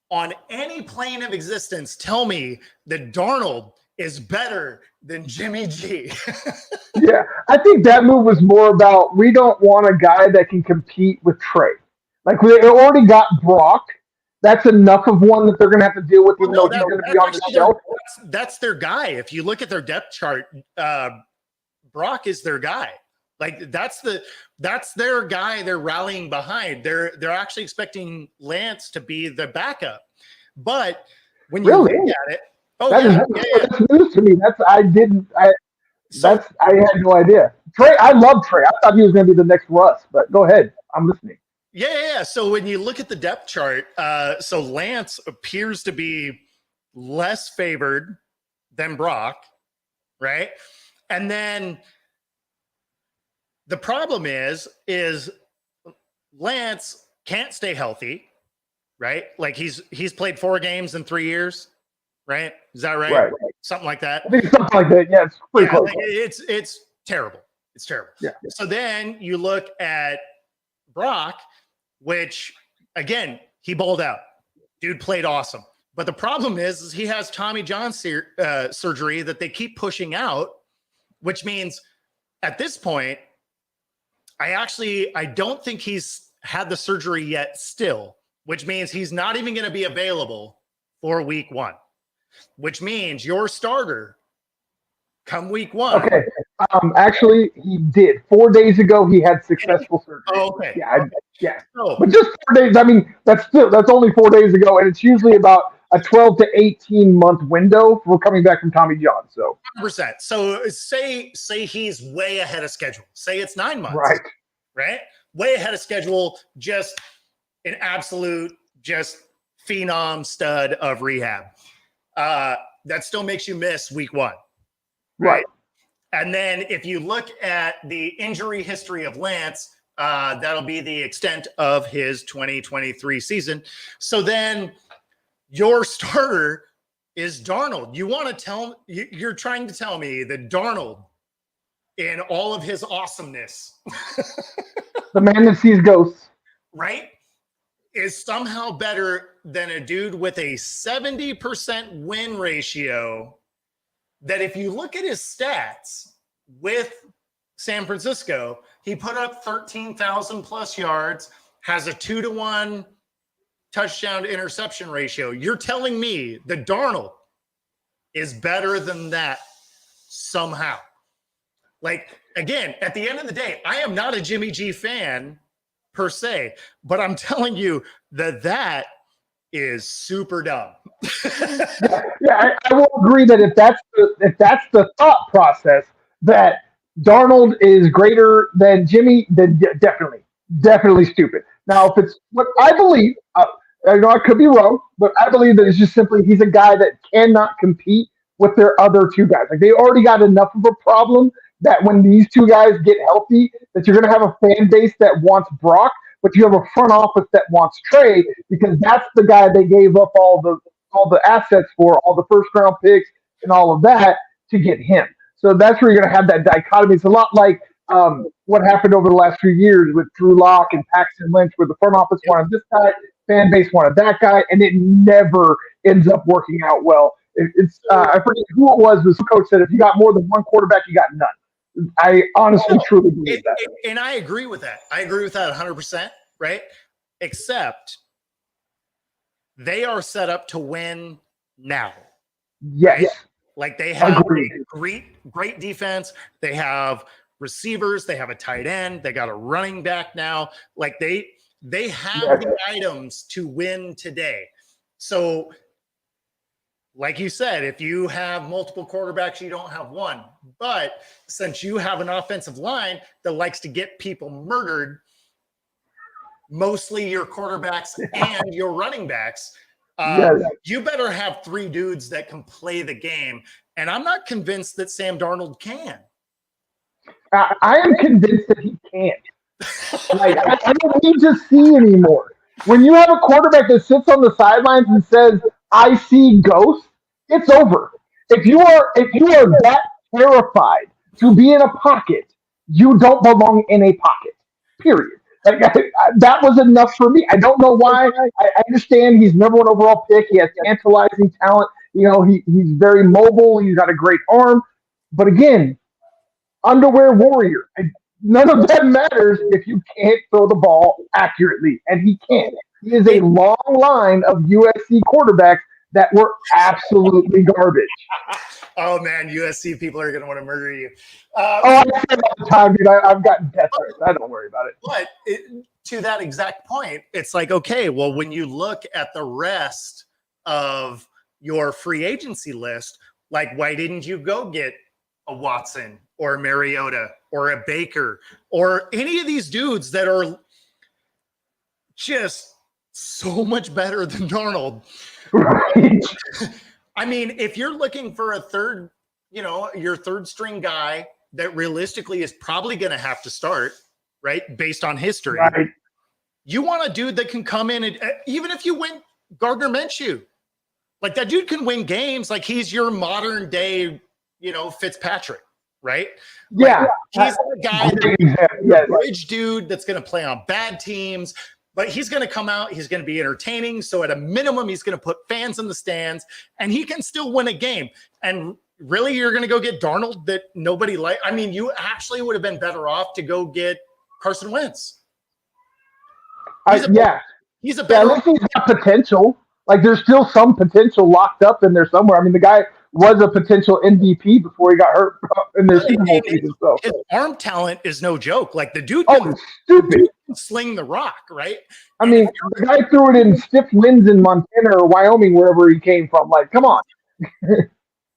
on any plane of existence tell me that Darnold is better than Jimmy G. Yeah, I think that move was more about we don't want a guy that can compete with Trey. Like, we already got Brock. That's enough of one that they're going to have to deal with, even though he's going to be on the shelf. That's their guy. If you look at their depth chart, Brock is their guy. Like, that's their guy they're rallying behind. They're actually expecting Lance to be the backup. But when you look at it, that's news to me. I had no idea. Trey, I love Trey. I thought he was going to be the next Russ, but go ahead. I'm listening. Yeah. So when you look at the depth chart, so Lance appears to be less favored than Brock, right? And then the problem is Lance can't stay healthy, right? Like he's played 4 games in 3 years, right? Is that right? Right. Something like that. I think something like that. Yeah, it's pretty close. Like it's terrible. It's terrible. Yeah. So then you look at Brock, which again, he balled out. Dude played awesome. But the problem is he has Tommy John surgery that they keep pushing out, which means at this point, I don't think he's had the surgery yet still, which means he's not even going to be available for week 1, which means your starter come week 1. Okay. Actually, he did. 4 days ago, he had successful surgery. Oh, okay. Yeah. Oh. But just 4 days. I mean, that's only 4 days ago, and it's usually about a 12 to 18 month window for coming back from Tommy John. So 100%. So say he's way ahead of schedule. Say it's 9 months. Right? Way ahead of schedule. Just an absolute, just phenom stud of rehab. That still makes you miss week 1. Right. And then if you look at the injury history of Lance, that'll be the extent of his 2023 season. So then your starter is Darnold. You're trying to tell me that Darnold, in all of his awesomeness, the man that sees ghosts, right, is somehow better than a dude with a 70% win ratio that if you look at his stats with San Francisco, he put up 13,000 plus yards, has a 2-to-1 touchdown to interception ratio. You're telling me that Darnold is better than that somehow. Like, again, at the end of the day, I am not a Jimmy G fan per se, but I'm telling you that is super dumb. I will agree that if that's the thought process that Darnold is greater than Jimmy, then definitely stupid. Now, if it's what I believe, I know I could be wrong, but I believe that it's just simply he's a guy that cannot compete with their other 2 guys. Like, they already got enough of a problem that when these 2 guys get healthy, that you're going to have a fan base that wants Brock, but you have a front office that wants Trey, because that's the guy they gave up all the assets for, all the first round picks and all of that to get him. So that's where you're going to have that dichotomy. It's a lot like what happened over the last few years with Drew Lock and Paxton Lynch, where the front office wanted this guy, fan base wanted that guy, and it never ends up working out well. I forget who it was. The coach said if you got more than one quarterback, you got none. I honestly, truly believe that. And I agree with that. I agree with that 100%, right? Except they are set up to win now. Yes. Right? Like they have great defense. They have receivers. They have a tight end. They got a running back now. Like they have the items to win today. So, like you said, if you have multiple quarterbacks, you don't have one. But since you have an offensive line that likes to get people murdered, mostly your quarterbacks and your running backs, you better have 3 dudes that can play the game. And I'm not convinced that Sam Darnold can. I am convinced that he can't. Like, I don't need to see anymore. When you have a quarterback that sits on the sidelines and says, "I see ghosts," it's over. If you are that terrified to be in a pocket, you don't belong in a pocket. Period. Like, that was enough for me. I don't know why. I understand he's number 1 overall pick. He has tantalizing talent. You know, he's very mobile. He's got a great arm. But again, underwear warrior. None of that matters if you can't throw the ball accurately, and he can't. He is a long line of USC quarterbacks that were absolutely garbage. Oh man, USC people are going to want to murder you. I say it all the time, dude. I've gotten death threats. I don't worry about it. But to that exact point, it's like, okay, well, when you look at the rest of your free agency list, like, why didn't you go get a Watson or a Mariota or a Baker or any of these dudes that are just so much better than Darnold? Right. I mean, if you're looking for a third, your third string guy that realistically is probably going to have to start, right, based on history, right. You want a dude that can come in and even if you win Gardner Minshew, like that dude can win games. Like he's your modern day, Fitzpatrick, right? Yeah. Like, he's the guy, the bridge dude that's going to play on bad teams. But he's going to come out. He's going to be entertaining. So at a minimum, he's going to put fans in the stands, and he can still win a game. And really, you're going to go get Darnold that nobody likes? I mean, you actually would have been better off to go get Carson Wentz. He's a better. At least he's got potential. Like there's still some potential locked up in there somewhere. I mean, the guy was a potential MVP before he got hurt in their Super Bowl season. So his arm talent is no joke. Like the dude stupid. Sling the rock, right? I mean, the guy threw it in stiff winds in Montana or Wyoming, wherever he came from. Like, come on.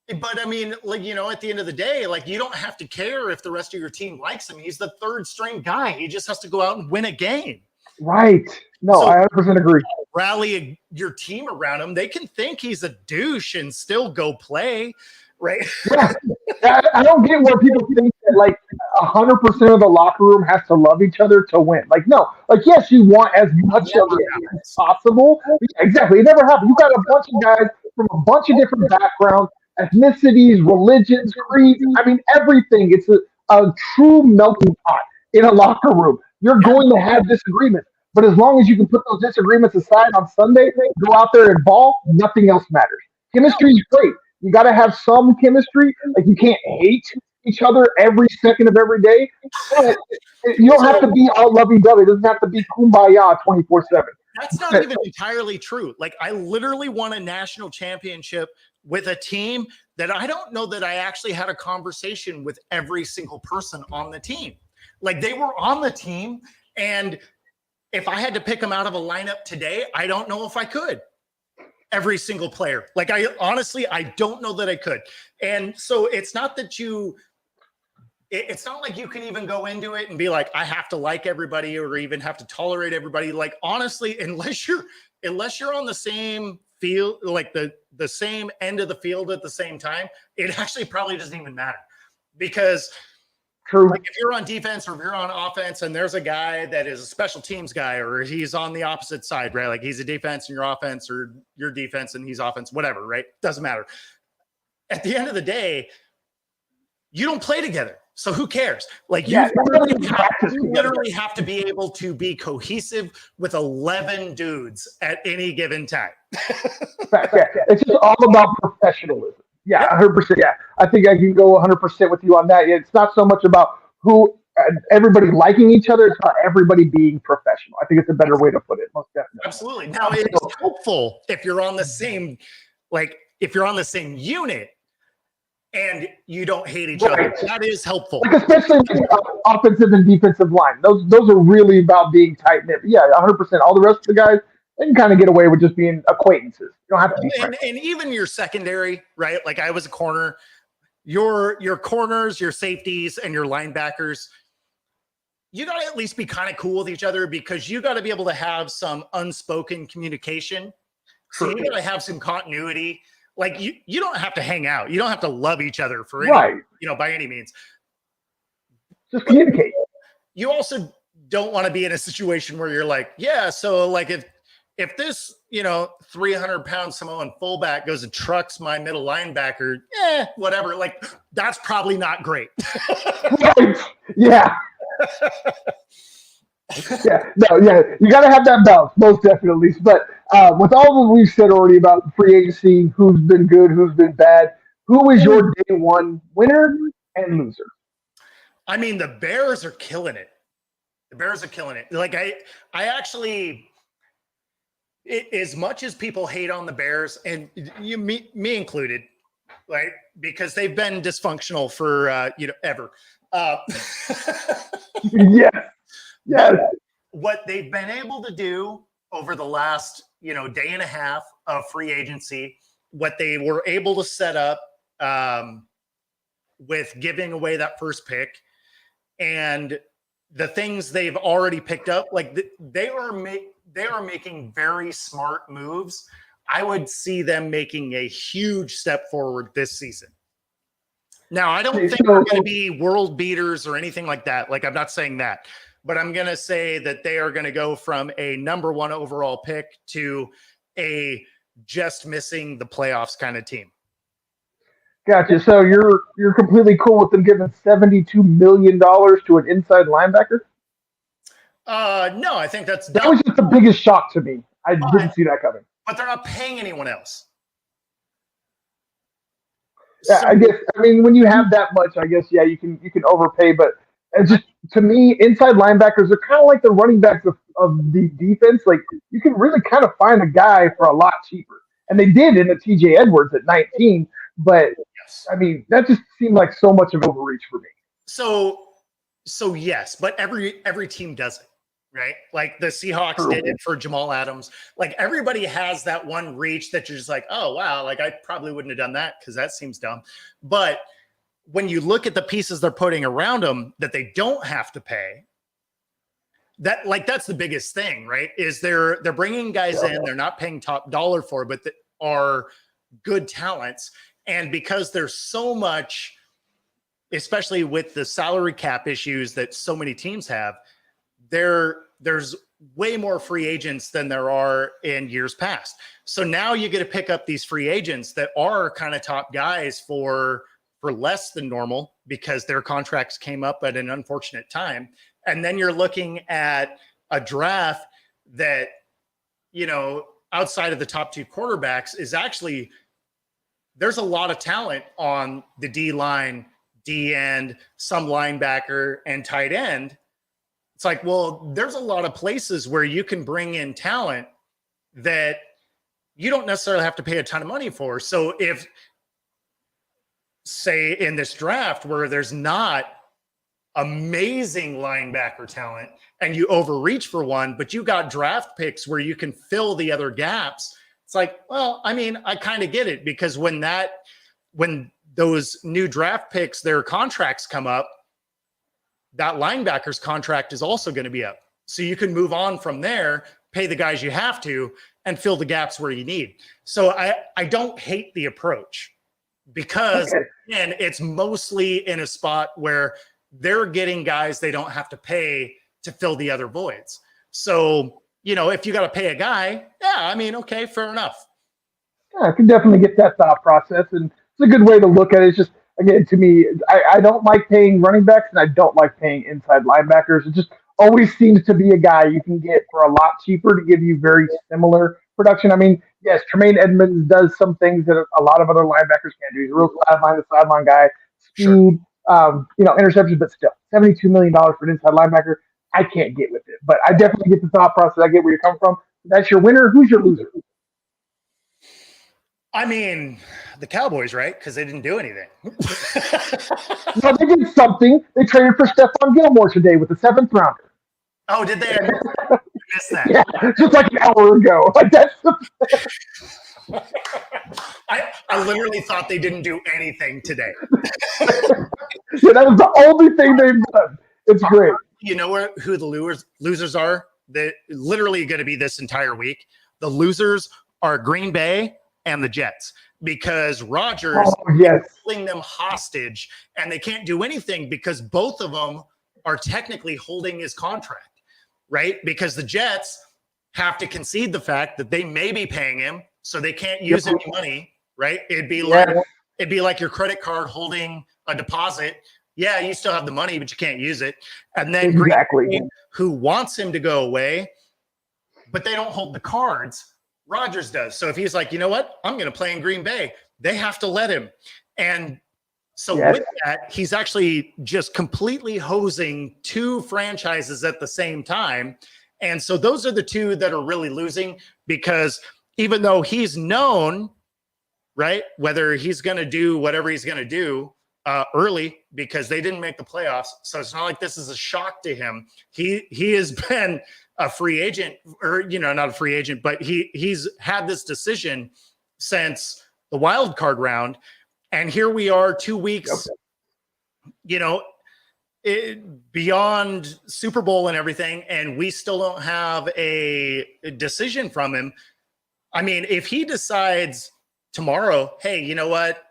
But I mean, like, at the end of the day, like you don't have to care if the rest of your team likes him. He's the third string guy. He just has to go out and win a game. Right. No, I 100% agree. Rally your team around him. They can think he's a douche and still go play, right? Yeah. I don't get where people think that like 100% of the locker room has to love each other to win. Like, no. Like, yes, you want as much of it as possible. Yeah, exactly. It never happened. You got a bunch of guys from a bunch of different backgrounds, ethnicities, religions, creeds. I mean, everything. It's a true melting pot in a locker room. You're going to have disagreements. But as long as you can put those disagreements aside on Sunday, go out there and ball, nothing else matters. Chemistry is great. You got to have some chemistry. Like you can't hate each other every second of every day. But you don't have to be all lovey-dovey. It doesn't have to be kumbaya 24/7. That's not even entirely true. Like I literally won a national championship with a team that I don't know that I actually had a conversation with every single person on the team. Like they were on the team, and if I had to pick them out of a lineup today, I don't know if I could. Every single player. Like I don't know that I could. And so it's not that it's not like you can even go into it and be like, I have to like everybody or even have to tolerate everybody. Like honestly, unless you're on the same field, like the same end of the field at the same time, it actually probably doesn't even matter. Because like if you're on defense or if you're on offense and there's a guy that is a special teams guy or he's on the opposite side, right? Like he's a defense and your offense or your defense and he's offense, whatever, right? Doesn't matter. At the end of the day, you don't play together. So who cares? Like you literally have to be able to be cohesive with 11 dudes at any given time. It's just all about professionalism. Yeah, Yep. 100%. Yeah, I think I can go 100% with you on that. It's not so much about who everybody liking each other; it's about everybody being professional. I think it's a better way to put it, most definitely. Absolutely. Now it is So, helpful if you're on the same, like if you're on the same unit and you don't hate each other. right, That is helpful. like especially like offensive and defensive line. Those are really about being tight knit. Yeah, 100%. All the rest of the guys they can kind of get away with just being acquaintances. You don't have to be friends. And even your secondary, right? Like I was a corner. Your corners, your safeties, and your linebackers, you got to at least be kind of cool with each other because you got to be able to have some unspoken communication. So you got to have some continuity. Like you don't have to hang out. You don't have to love each other for any, Right. by any means. Just communicate. You also don't want to be in a situation where you're like, yeah, so like if this, 300-pound Samoan fullback goes and trucks my middle linebacker, whatever. Like that's probably not great. Right. Yeah. Yeah. You got to have that balance, most definitely. But with all that we've said already about free agency, who's been good, who's been bad, who is your day one winner and loser? I mean, the Bears are killing it. Like I actually, as much as people hate on the Bears, and me included, right? Because they've been dysfunctional for ever. Yes. Yes. What they've been able to do over the last, day and a half of free agency, what they were able to set up with giving away that first pick and the things they've already picked up, like they are making very smart moves. I would see them making a huge step forward this season. Now, I don't think they're going to be world beaters or anything like that. Like, I'm not saying that. But I'm going to say that they are going to go from a number one overall pick to a just missing the playoffs kind of team. Gotcha. So you're completely cool with them giving $72 million to an inside linebacker? No, I think that was just the biggest shock to me. I didn't see that coming. But they're not paying anyone else. Yeah, I guess. I mean, when you have that much, I guess you can overpay. But it's just to me, inside linebackers are kind of like the running backs of the defense. Like you can really kind of find a guy for a lot cheaper, and they did in the T.J. Edwards at 19. But I mean, that just seemed like so much of overreach for me. So yes, but every team does it. Right? Like the Seahawks did it for Jamal Adams. Like everybody has that one reach that you're just like, oh, wow. Like I probably wouldn't have done that because that seems dumb. But when you look at the pieces they're putting around them that they don't have to pay, that's the biggest thing, right? Is they're bringing guys in, they're not paying top dollar for, but that are good talents. And because there's so much, especially with the salary cap issues that so many teams have, there's way more free agents than there are in years past. So now you get to pick up these free agents that are kind of top guys for less than normal because their contracts came up at an unfortunate time. And then you're looking at a draft that, outside of the top two quarterbacks is actually, there's a lot of talent on the D line, D end, some linebacker and tight end. It's like, well, there's a lot of places where you can bring in talent that you don't necessarily have to pay a ton of money for. So if, say, in this draft where there's not amazing linebacker talent and you overreach for one, but you got draft picks where you can fill the other gaps, it's like, well, I mean, I kind of get it because when those new draft picks, their contracts come up, that linebacker's contract is also going to be up. So you can move on from there, pay the guys you have to, and fill the gaps where you need. So I don't hate the approach because, again, it's mostly in a spot where they're getting guys they don't have to pay to fill the other voids. So, if you got to pay a guy, I mean, okay, fair enough. Yeah, I can definitely get that thought process. And it's a good way to look at it. It's just, again, to me, I don't like paying running backs and I don't like paying inside linebackers. It just always seems to be a guy you can get for a lot cheaper to give you very similar production. I mean, yes, Tremaine Edmonds does some things that a lot of other linebackers can't do. He's a real sideline guy, Sure. speed, interceptions, but still, $72 million for an inside linebacker. I can't get with it, but I definitely get the thought process. I get where you're coming from. That's your winner. Who's your loser? I mean, the Cowboys, right? Because they didn't do anything. No, they did something. They traded for Stephon Gilmore today with the 7th rounder. Oh, did they? I missed that. Yeah, just like an hour ago. Like that's. I literally thought they didn't do anything today. Yeah, that was the only thing they've done. It's great. You know who the losers are? They're literally going to be this entire week. The losers are Green Bay and the Jets because Rodgers is holding them hostage and they can't do anything because both of them are technically holding his contract, right? Because the Jets have to concede the fact that they may be paying him, so they can't use any money, right? It'd be like your credit card holding a deposit. Yeah, you still have the money, but you can't use it. And then Green Bay, who wants him to go away, but they don't hold the cards. Rodgers does. So if he's like, you know what, I'm going to play in Green Bay, they have to let him. And so with that, he's actually just completely hosing two franchises at the same time. And so those are the two that are really losing because even though he's known, right, whether he's going to do whatever he's going to do early because they didn't make the playoffs. So it's not like this is a shock to him. He has been a free agent or, not a free agent, but he's had this decision since the wild card round. And here we are 2 weeks, beyond Super Bowl and everything. And we still don't have a decision from him. I mean, if he decides tomorrow, hey, you know what?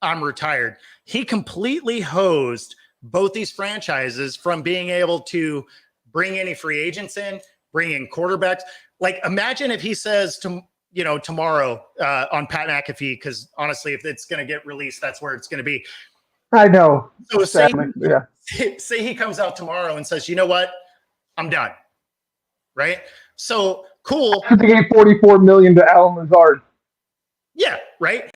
I'm retired. He completely hosed both these franchises from being able to bring any free agents in, bring in quarterbacks. Like, imagine if he says tomorrow on Pat McAfee, because honestly, if it's going to get released, that's where it's going to be. I know. So say he comes out tomorrow and says, you know what? I'm done. Right? So cool. They gave $44 million to Alan Lazard. Yeah, right.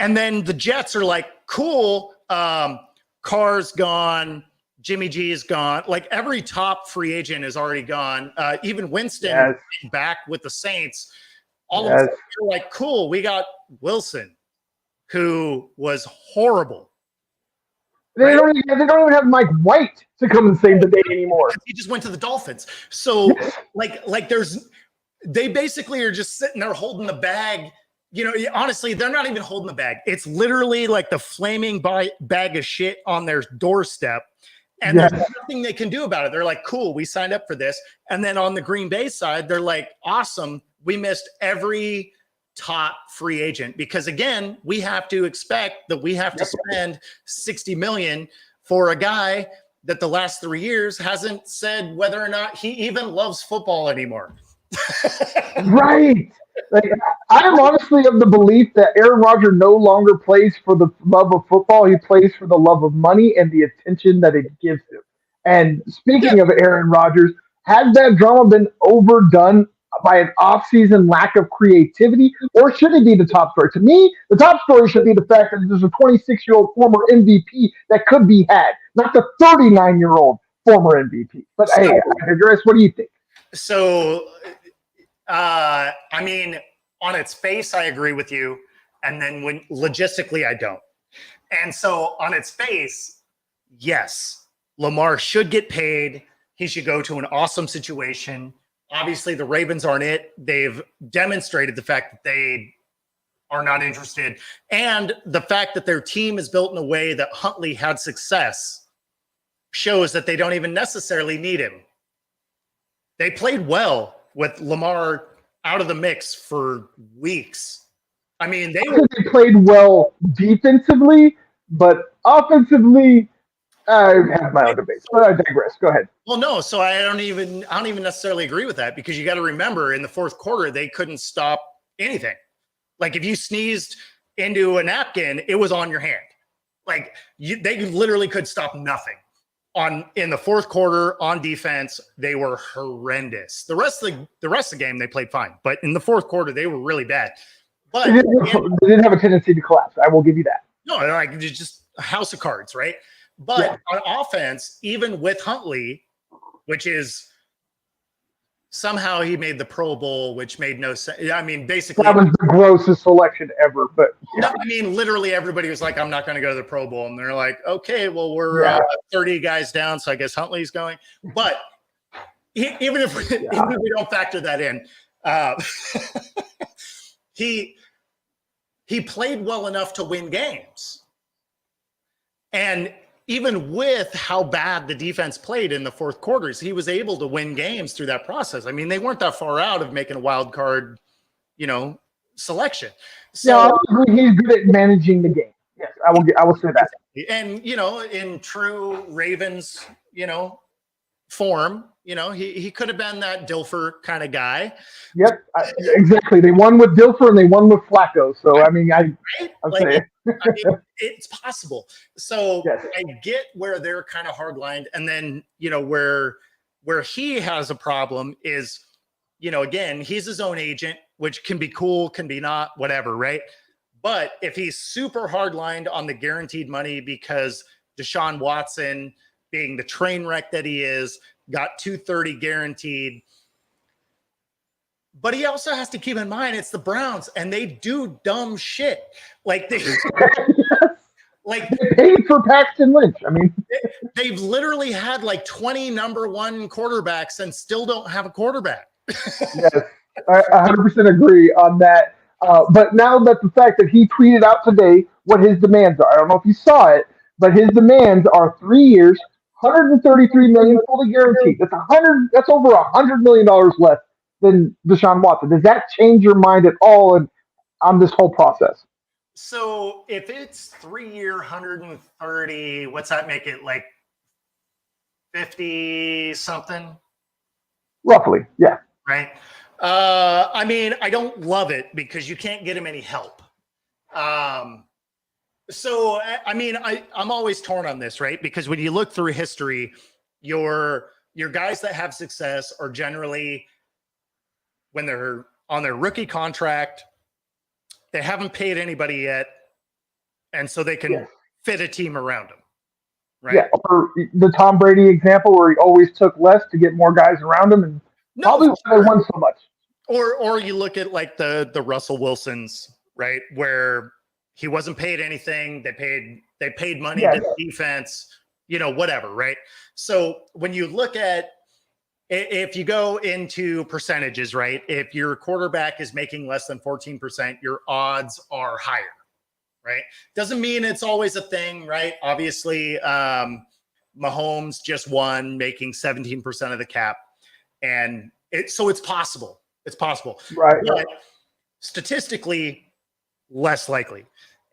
And then the Jets are like, cool. Carr's gone. Jimmy G is gone. Like every top free agent is already gone. Even Winston back with the Saints. All of us are like, cool. We got Wilson, who was horrible. They don't even have Mike White to come and save the day anymore. He just went to the Dolphins. So they basically are just sitting there holding the bag. Honestly, they're not even holding the bag. It's literally like the flaming bag of shit on their doorstep. And there's nothing they can do about it. They're like, cool, we signed up for this. And then on the Green Bay side, they're like, awesome, we missed every top free agent. Because again, we have to expect that we have to spend $60 million for a guy that the last 3 years hasn't said whether or not he even loves football anymore. Right. Like, I'm honestly of the belief that Aaron Rodgers no longer plays for the love of football. He plays for the love of money and the attention that it gives him. And speaking of Aaron Rodgers, has that drama been overdone by an offseason lack of creativity, or should it be the top story? To me, the top story should be the fact that there's a 26-year-old former MVP that could be had, not the 39-year-old former MVP. But hey, I digress. What do you think? So, I mean, on its face, I agree with you. And then when logistically, I don't. And so on its face, yes, Lamar should get paid. He should go to an awesome situation. Obviously, the Ravens aren't it. They've demonstrated the fact that they are not interested. And the fact that their team is built in a way that Huntley had success shows that they don't even necessarily need him. They played well with Lamar out of the mix for weeks. I mean, they played well defensively, but offensively, I have my own debates. But I digress. Go ahead. Well, no, so I don't even necessarily agree with that because you got to remember in the fourth quarter they couldn't stop anything. Like if you sneezed into a napkin, it was on your hand. Like they literally could stop nothing in the fourth quarter on defense, they were horrendous. The rest of the game they played fine, but in the fourth quarter they were really bad. But they didn't have a tendency to collapse. I will give you that. No, like just a house of cards, right? But on offense, even with Huntley, which is somehow he made the Pro Bowl, which made no sense. I mean, basically that was the grossest selection ever. But no, I mean, literally everybody was like, "I'm not going to go to the Pro Bowl," and they're like, "Okay, well, we're 30 guys down, so I guess Huntley's going." But even if we don't factor that in, he played well enough to win games, and even with how bad the defense played in the fourth quarters, he was able to win games through that process. I mean, they weren't that far out of making a wild card, selection. So he's good at managing the game. Yes, I will say that. And, in true Ravens, form, he could have been that Dilfer kind of guy. Yep, exactly. They won with Dilfer and they won with Flacco. So, I mean, I'm saying. I mean, it's possible. So I get where they're kind of hardlined. And then, where he has a problem is, again, he's his own agent, which can be cool, can be not, whatever, right? But if he's super hardlined on the guaranteed money because Deshaun Watson, being the train wreck that he is, got $230 guaranteed. But he also has to keep in mind it's the Browns and they do dumb shit. Like they paid for Paxton Lynch. I mean, they've literally had like 20 number one quarterbacks and still don't have a quarterback. Yes, I 100% agree on that. But now that the fact that he tweeted out today what his demands are, I don't know if you saw it, but his demands are 3 years, $133 million fully guaranteed. That's over $100 million less than Deshaun Watson. Does that change your mind at all on this whole process? So if it's 3 year, 130, what's that make it, like 50 something? Roughly, yeah. Right. I mean, I don't love it because you can't get him any help. So, I mean, I'm always torn on this, right? Because when you look through history, your guys that have success are generally, when they're on their rookie contract, they haven't paid anybody yet, and so they can fit a team around them, right? Yeah, or the Tom Brady example where he always took less to get more guys around him, and probably why they won so much. Or you look at like the Russell Wilsons, right, where he wasn't paid anything. They paid money to the defense, whatever, right? So when you look at, if you go into percentages, right, if your quarterback is making less than 14%, your odds are higher, right? Doesn't mean it's always a thing, right? Obviously, Mahomes just won, making 17% of the cap, and so it's possible. It's possible, right? But statistically, less likely.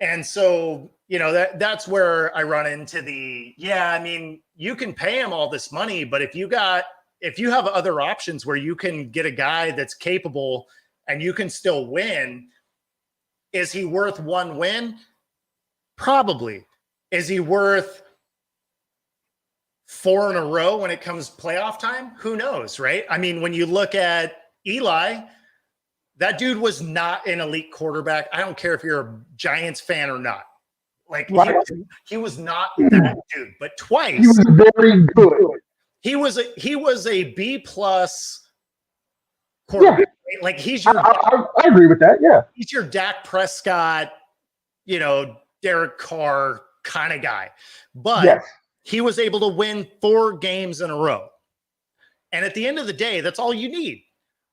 And so, that's where I run into I mean, you can pay him all this money, but if you have other options where you can get a guy that's capable and you can still win, is he worth one win? Probably. Is he worth 4 in a row when it comes playoff time? Who knows, right? I mean, when you look at Eli, that dude was not an elite quarterback. I don't care if you're a Giants fan or not. Like, he was not that dude. But twice, he was very good. He was a B+ quarterback. Yeah. Like he's your. I agree with that. Yeah, he's your Dak Prescott, Derek Carr kind of guy. But he was able to win 4 games in a row. And at the end of the day, that's all you need.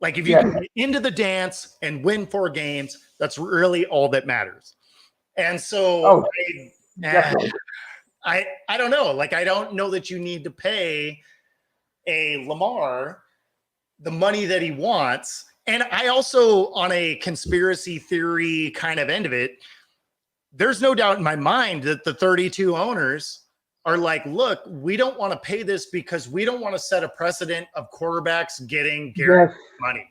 Like if you can get into the dance and win 4 games, that's really all that matters. And so I don't know. Like, I don't know that you need to pay a Lamar the money that he wants. And I also, on a conspiracy theory kind of end of it, there's no doubt in my mind that the 32 owners are like, look, we don't want to pay this because we don't want to set a precedent of quarterbacks getting guaranteed money.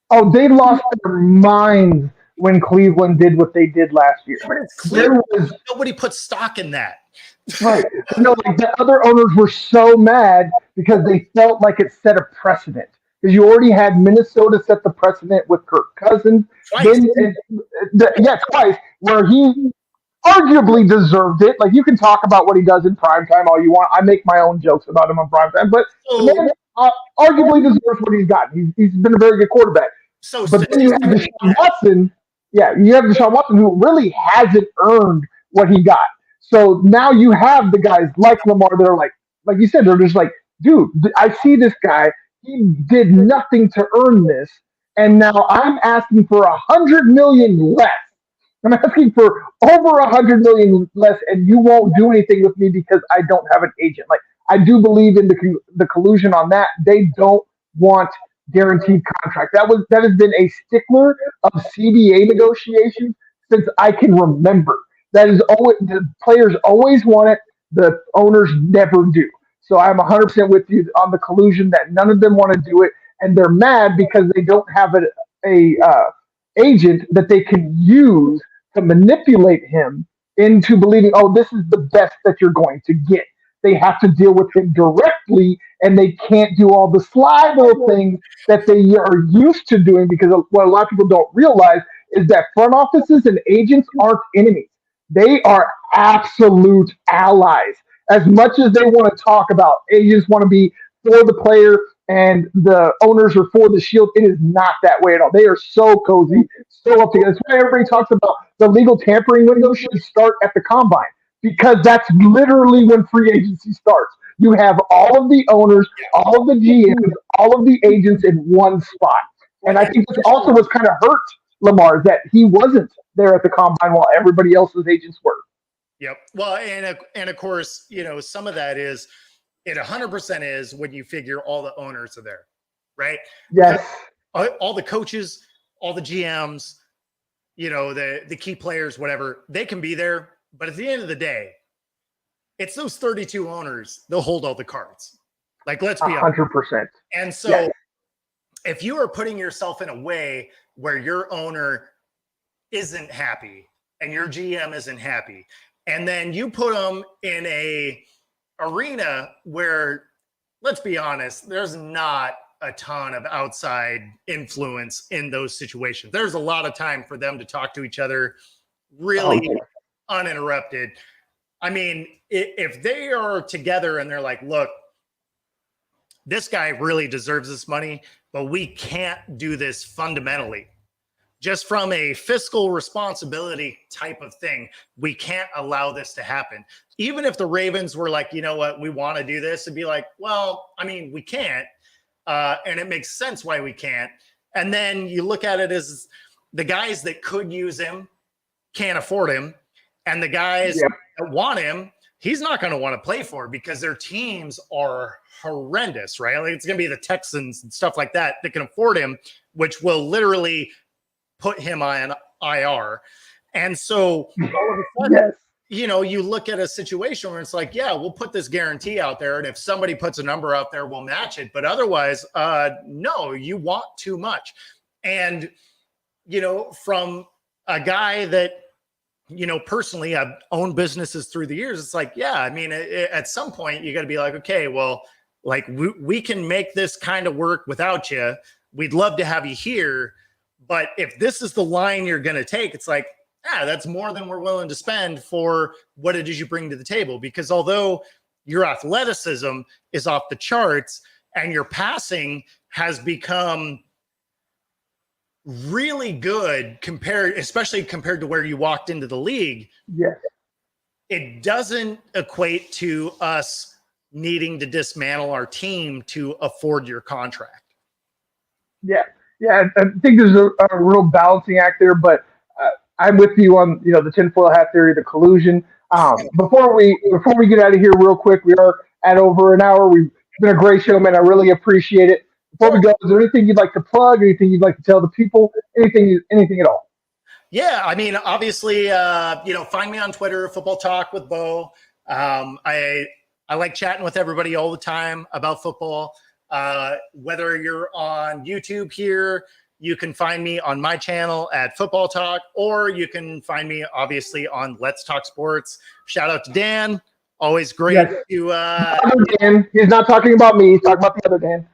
Oh, they lost their minds when Cleveland did what they did last year. But it's clear nobody put stock in that. Right. No, like the other owners were so mad because they felt like it set a precedent. Because you already had Minnesota set the precedent with Kirk Cousins. Twice. Then, yeah, twice, where he arguably deserved it. Like you can talk about what he does in primetime all you want. I make my own jokes about him on primetime, but the So, man arguably deserves what he's gotten. He's been a very good quarterback. so But then you have statistically, Deshaun Watson. Yeah, you have Deshaun Watson who really hasn't earned what he got. So now you have the guys like Lamar that are like you said, they're just like, dude, I see this guy. He did nothing to earn this, and now I'm asking for 100 million less. I'm asking for over 100 million less, and you won't do anything with me because I don't have an agent. Like I do believe in the collusion on that. They don't want guaranteed contract. That has been a stickler of CBA negotiations since I can remember. That is always the players always want it. The owners never do. So I'm 100% with you on the collusion that none of them want to do it, and they're mad because they don't have a agent that they can use to manipulate him into believing, oh, this is the best that you're going to get. They have to deal with him directly, and they can't do all the sly little things that they are used to doing because what a lot of people don't realize is that front offices and agents aren't enemies. They are absolute allies. As much as they want to talk about, agents want to be for the player and the owners are for the shield. It is not that way at all. They are so cozy, so up together. That's why everybody talks about the legal tampering window should start at the combine because that's literally when free agency starts. You have all of the owners, all of the GMs, all of the agents in one spot. And I think this also was kind of hurt Lamar that he wasn't there at the combine while everybody else's agents were. Yep. Well, and of course, some of that is it 100% is when you figure all the owners are there, right? Yes. All the coaches, all the GMs, the key players, whatever, they can be there. But at the end of the day, it's those 32 owners. They'll hold all the cards. Like, let's be honest. 100%. And so if you are putting yourself in a way where your owner isn't happy and your GM isn't happy, and then you put them in a arena where, let's be honest, there's not a ton of outside influence in those situations. There's a lot of time for them to talk to each other really uninterrupted. I mean, if they are together and they're like, look, this guy really deserves this money, but we can't do this fundamentally. Just from a fiscal responsibility type of thing, we can't allow this to happen. Even if the Ravens were like, you know what, we want to do this, it'd be like, well, I mean, we can't. And it makes sense why we can't. And then you look at it as the guys that could use him can't afford him. And the guys that want him, he's not going to want to play for because their teams are horrendous, right? Like it's going to be the Texans and stuff like that that can afford him, which will literally put him on IR. And so all of a sudden, you look at a situation where it's like, yeah, we'll put this guarantee out there. And if somebody puts a number out there, we'll match it. But otherwise, no, you want too much. And, from a guy that, personally, I've owned businesses through the years. It's like, yeah, I mean, at some point you got to be like, okay, well, like we can make this kind of work without you. We'd love to have you here. But if this is the line you're going to take, it's like, that's more than we're willing to spend for what it is you bring to the table. Because although your athleticism is off the charts and your passing has become really good especially compared to where you walked into the league, it doesn't equate to us needing to dismantle our team to afford your contract. Yeah, I think there's a real balancing act there, but I'm with you on the tinfoil hat theory, the collusion. Before we get out of here, real quick, we are at over an hour. We've been a great show, man. I really appreciate it. Before we go, is there anything you'd like to plug? Anything you'd like to tell the people? Anything at all? Yeah, I mean, obviously, find me on Twitter, Football Talk with Bo. I like chatting with everybody all the time about football. Whether you're on YouTube here, you can find me on my channel at Football Talk, or you can find me obviously on Let's Talk Sports. Shout out to Dan. Always great to other Dan. He's not talking about me, he's talking about the other Dan.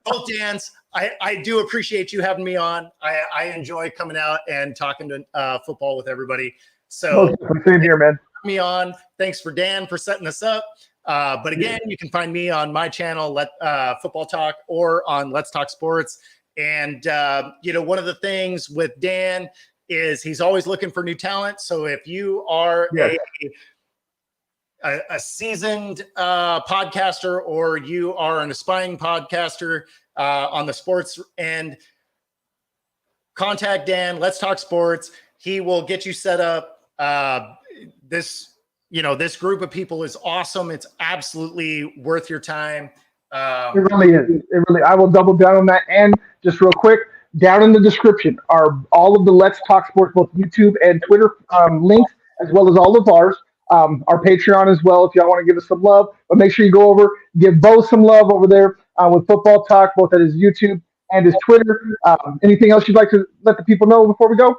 Both Dans. I do appreciate you having me on. I enjoy coming out and talking to football with everybody. So same here, man. Me on. Thanks for Dan for setting this up. But again, you can find me on my channel, Football Talk, or on Let's Talk Sports. And one of the things with Dan is he's always looking for new talent. So if you are a seasoned podcaster, or you are an aspiring podcaster on the sports end, contact Dan. Let's Talk Sports. He will get you set up. This group of people is awesome. It's absolutely worth your time. It really is. I will double down on that. And just real quick, down in the description are all of the Let's Talk Sports, both YouTube and Twitter links, as well as all of ours. Our Patreon as well, if y'all want to give us some love. But make sure you go over, give Bo some love over there with Football Talk, both at his YouTube and his Twitter. Anything else you'd like to let the people know before we go?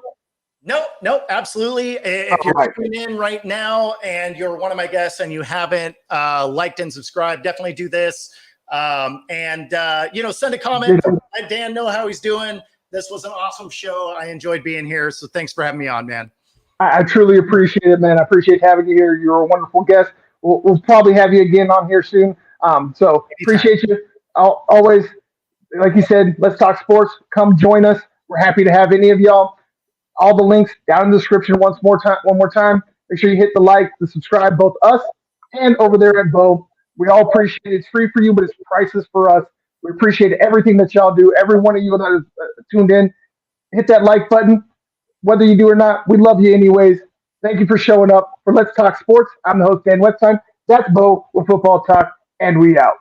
No, absolutely. If you're tuning in right now and you're one of my guests and you haven't liked and subscribed, definitely do this. Send a comment. Let Dan know how he's doing. This was an awesome show. I enjoyed being here. So thanks for having me on, man. I truly appreciate it, man. I appreciate having you here. You're a wonderful guest. We'll probably have you again on here soon. So appreciate you. Always, like you said, Let's Talk Sports. Come join us. We're happy to have any of y'all. All the links down in the description one more time. Make sure you hit the like, the subscribe, both us and over there at Bo. We all appreciate it. It's free for you, but it's priceless for us. We appreciate everything that y'all do. Every one of you that is tuned in, hit that like button. Whether you do or not, we love you anyways. Thank you for showing up for Let's Talk Sports. I'm the host, Dan Wettstein. That's Bo with Football Talk, and we out.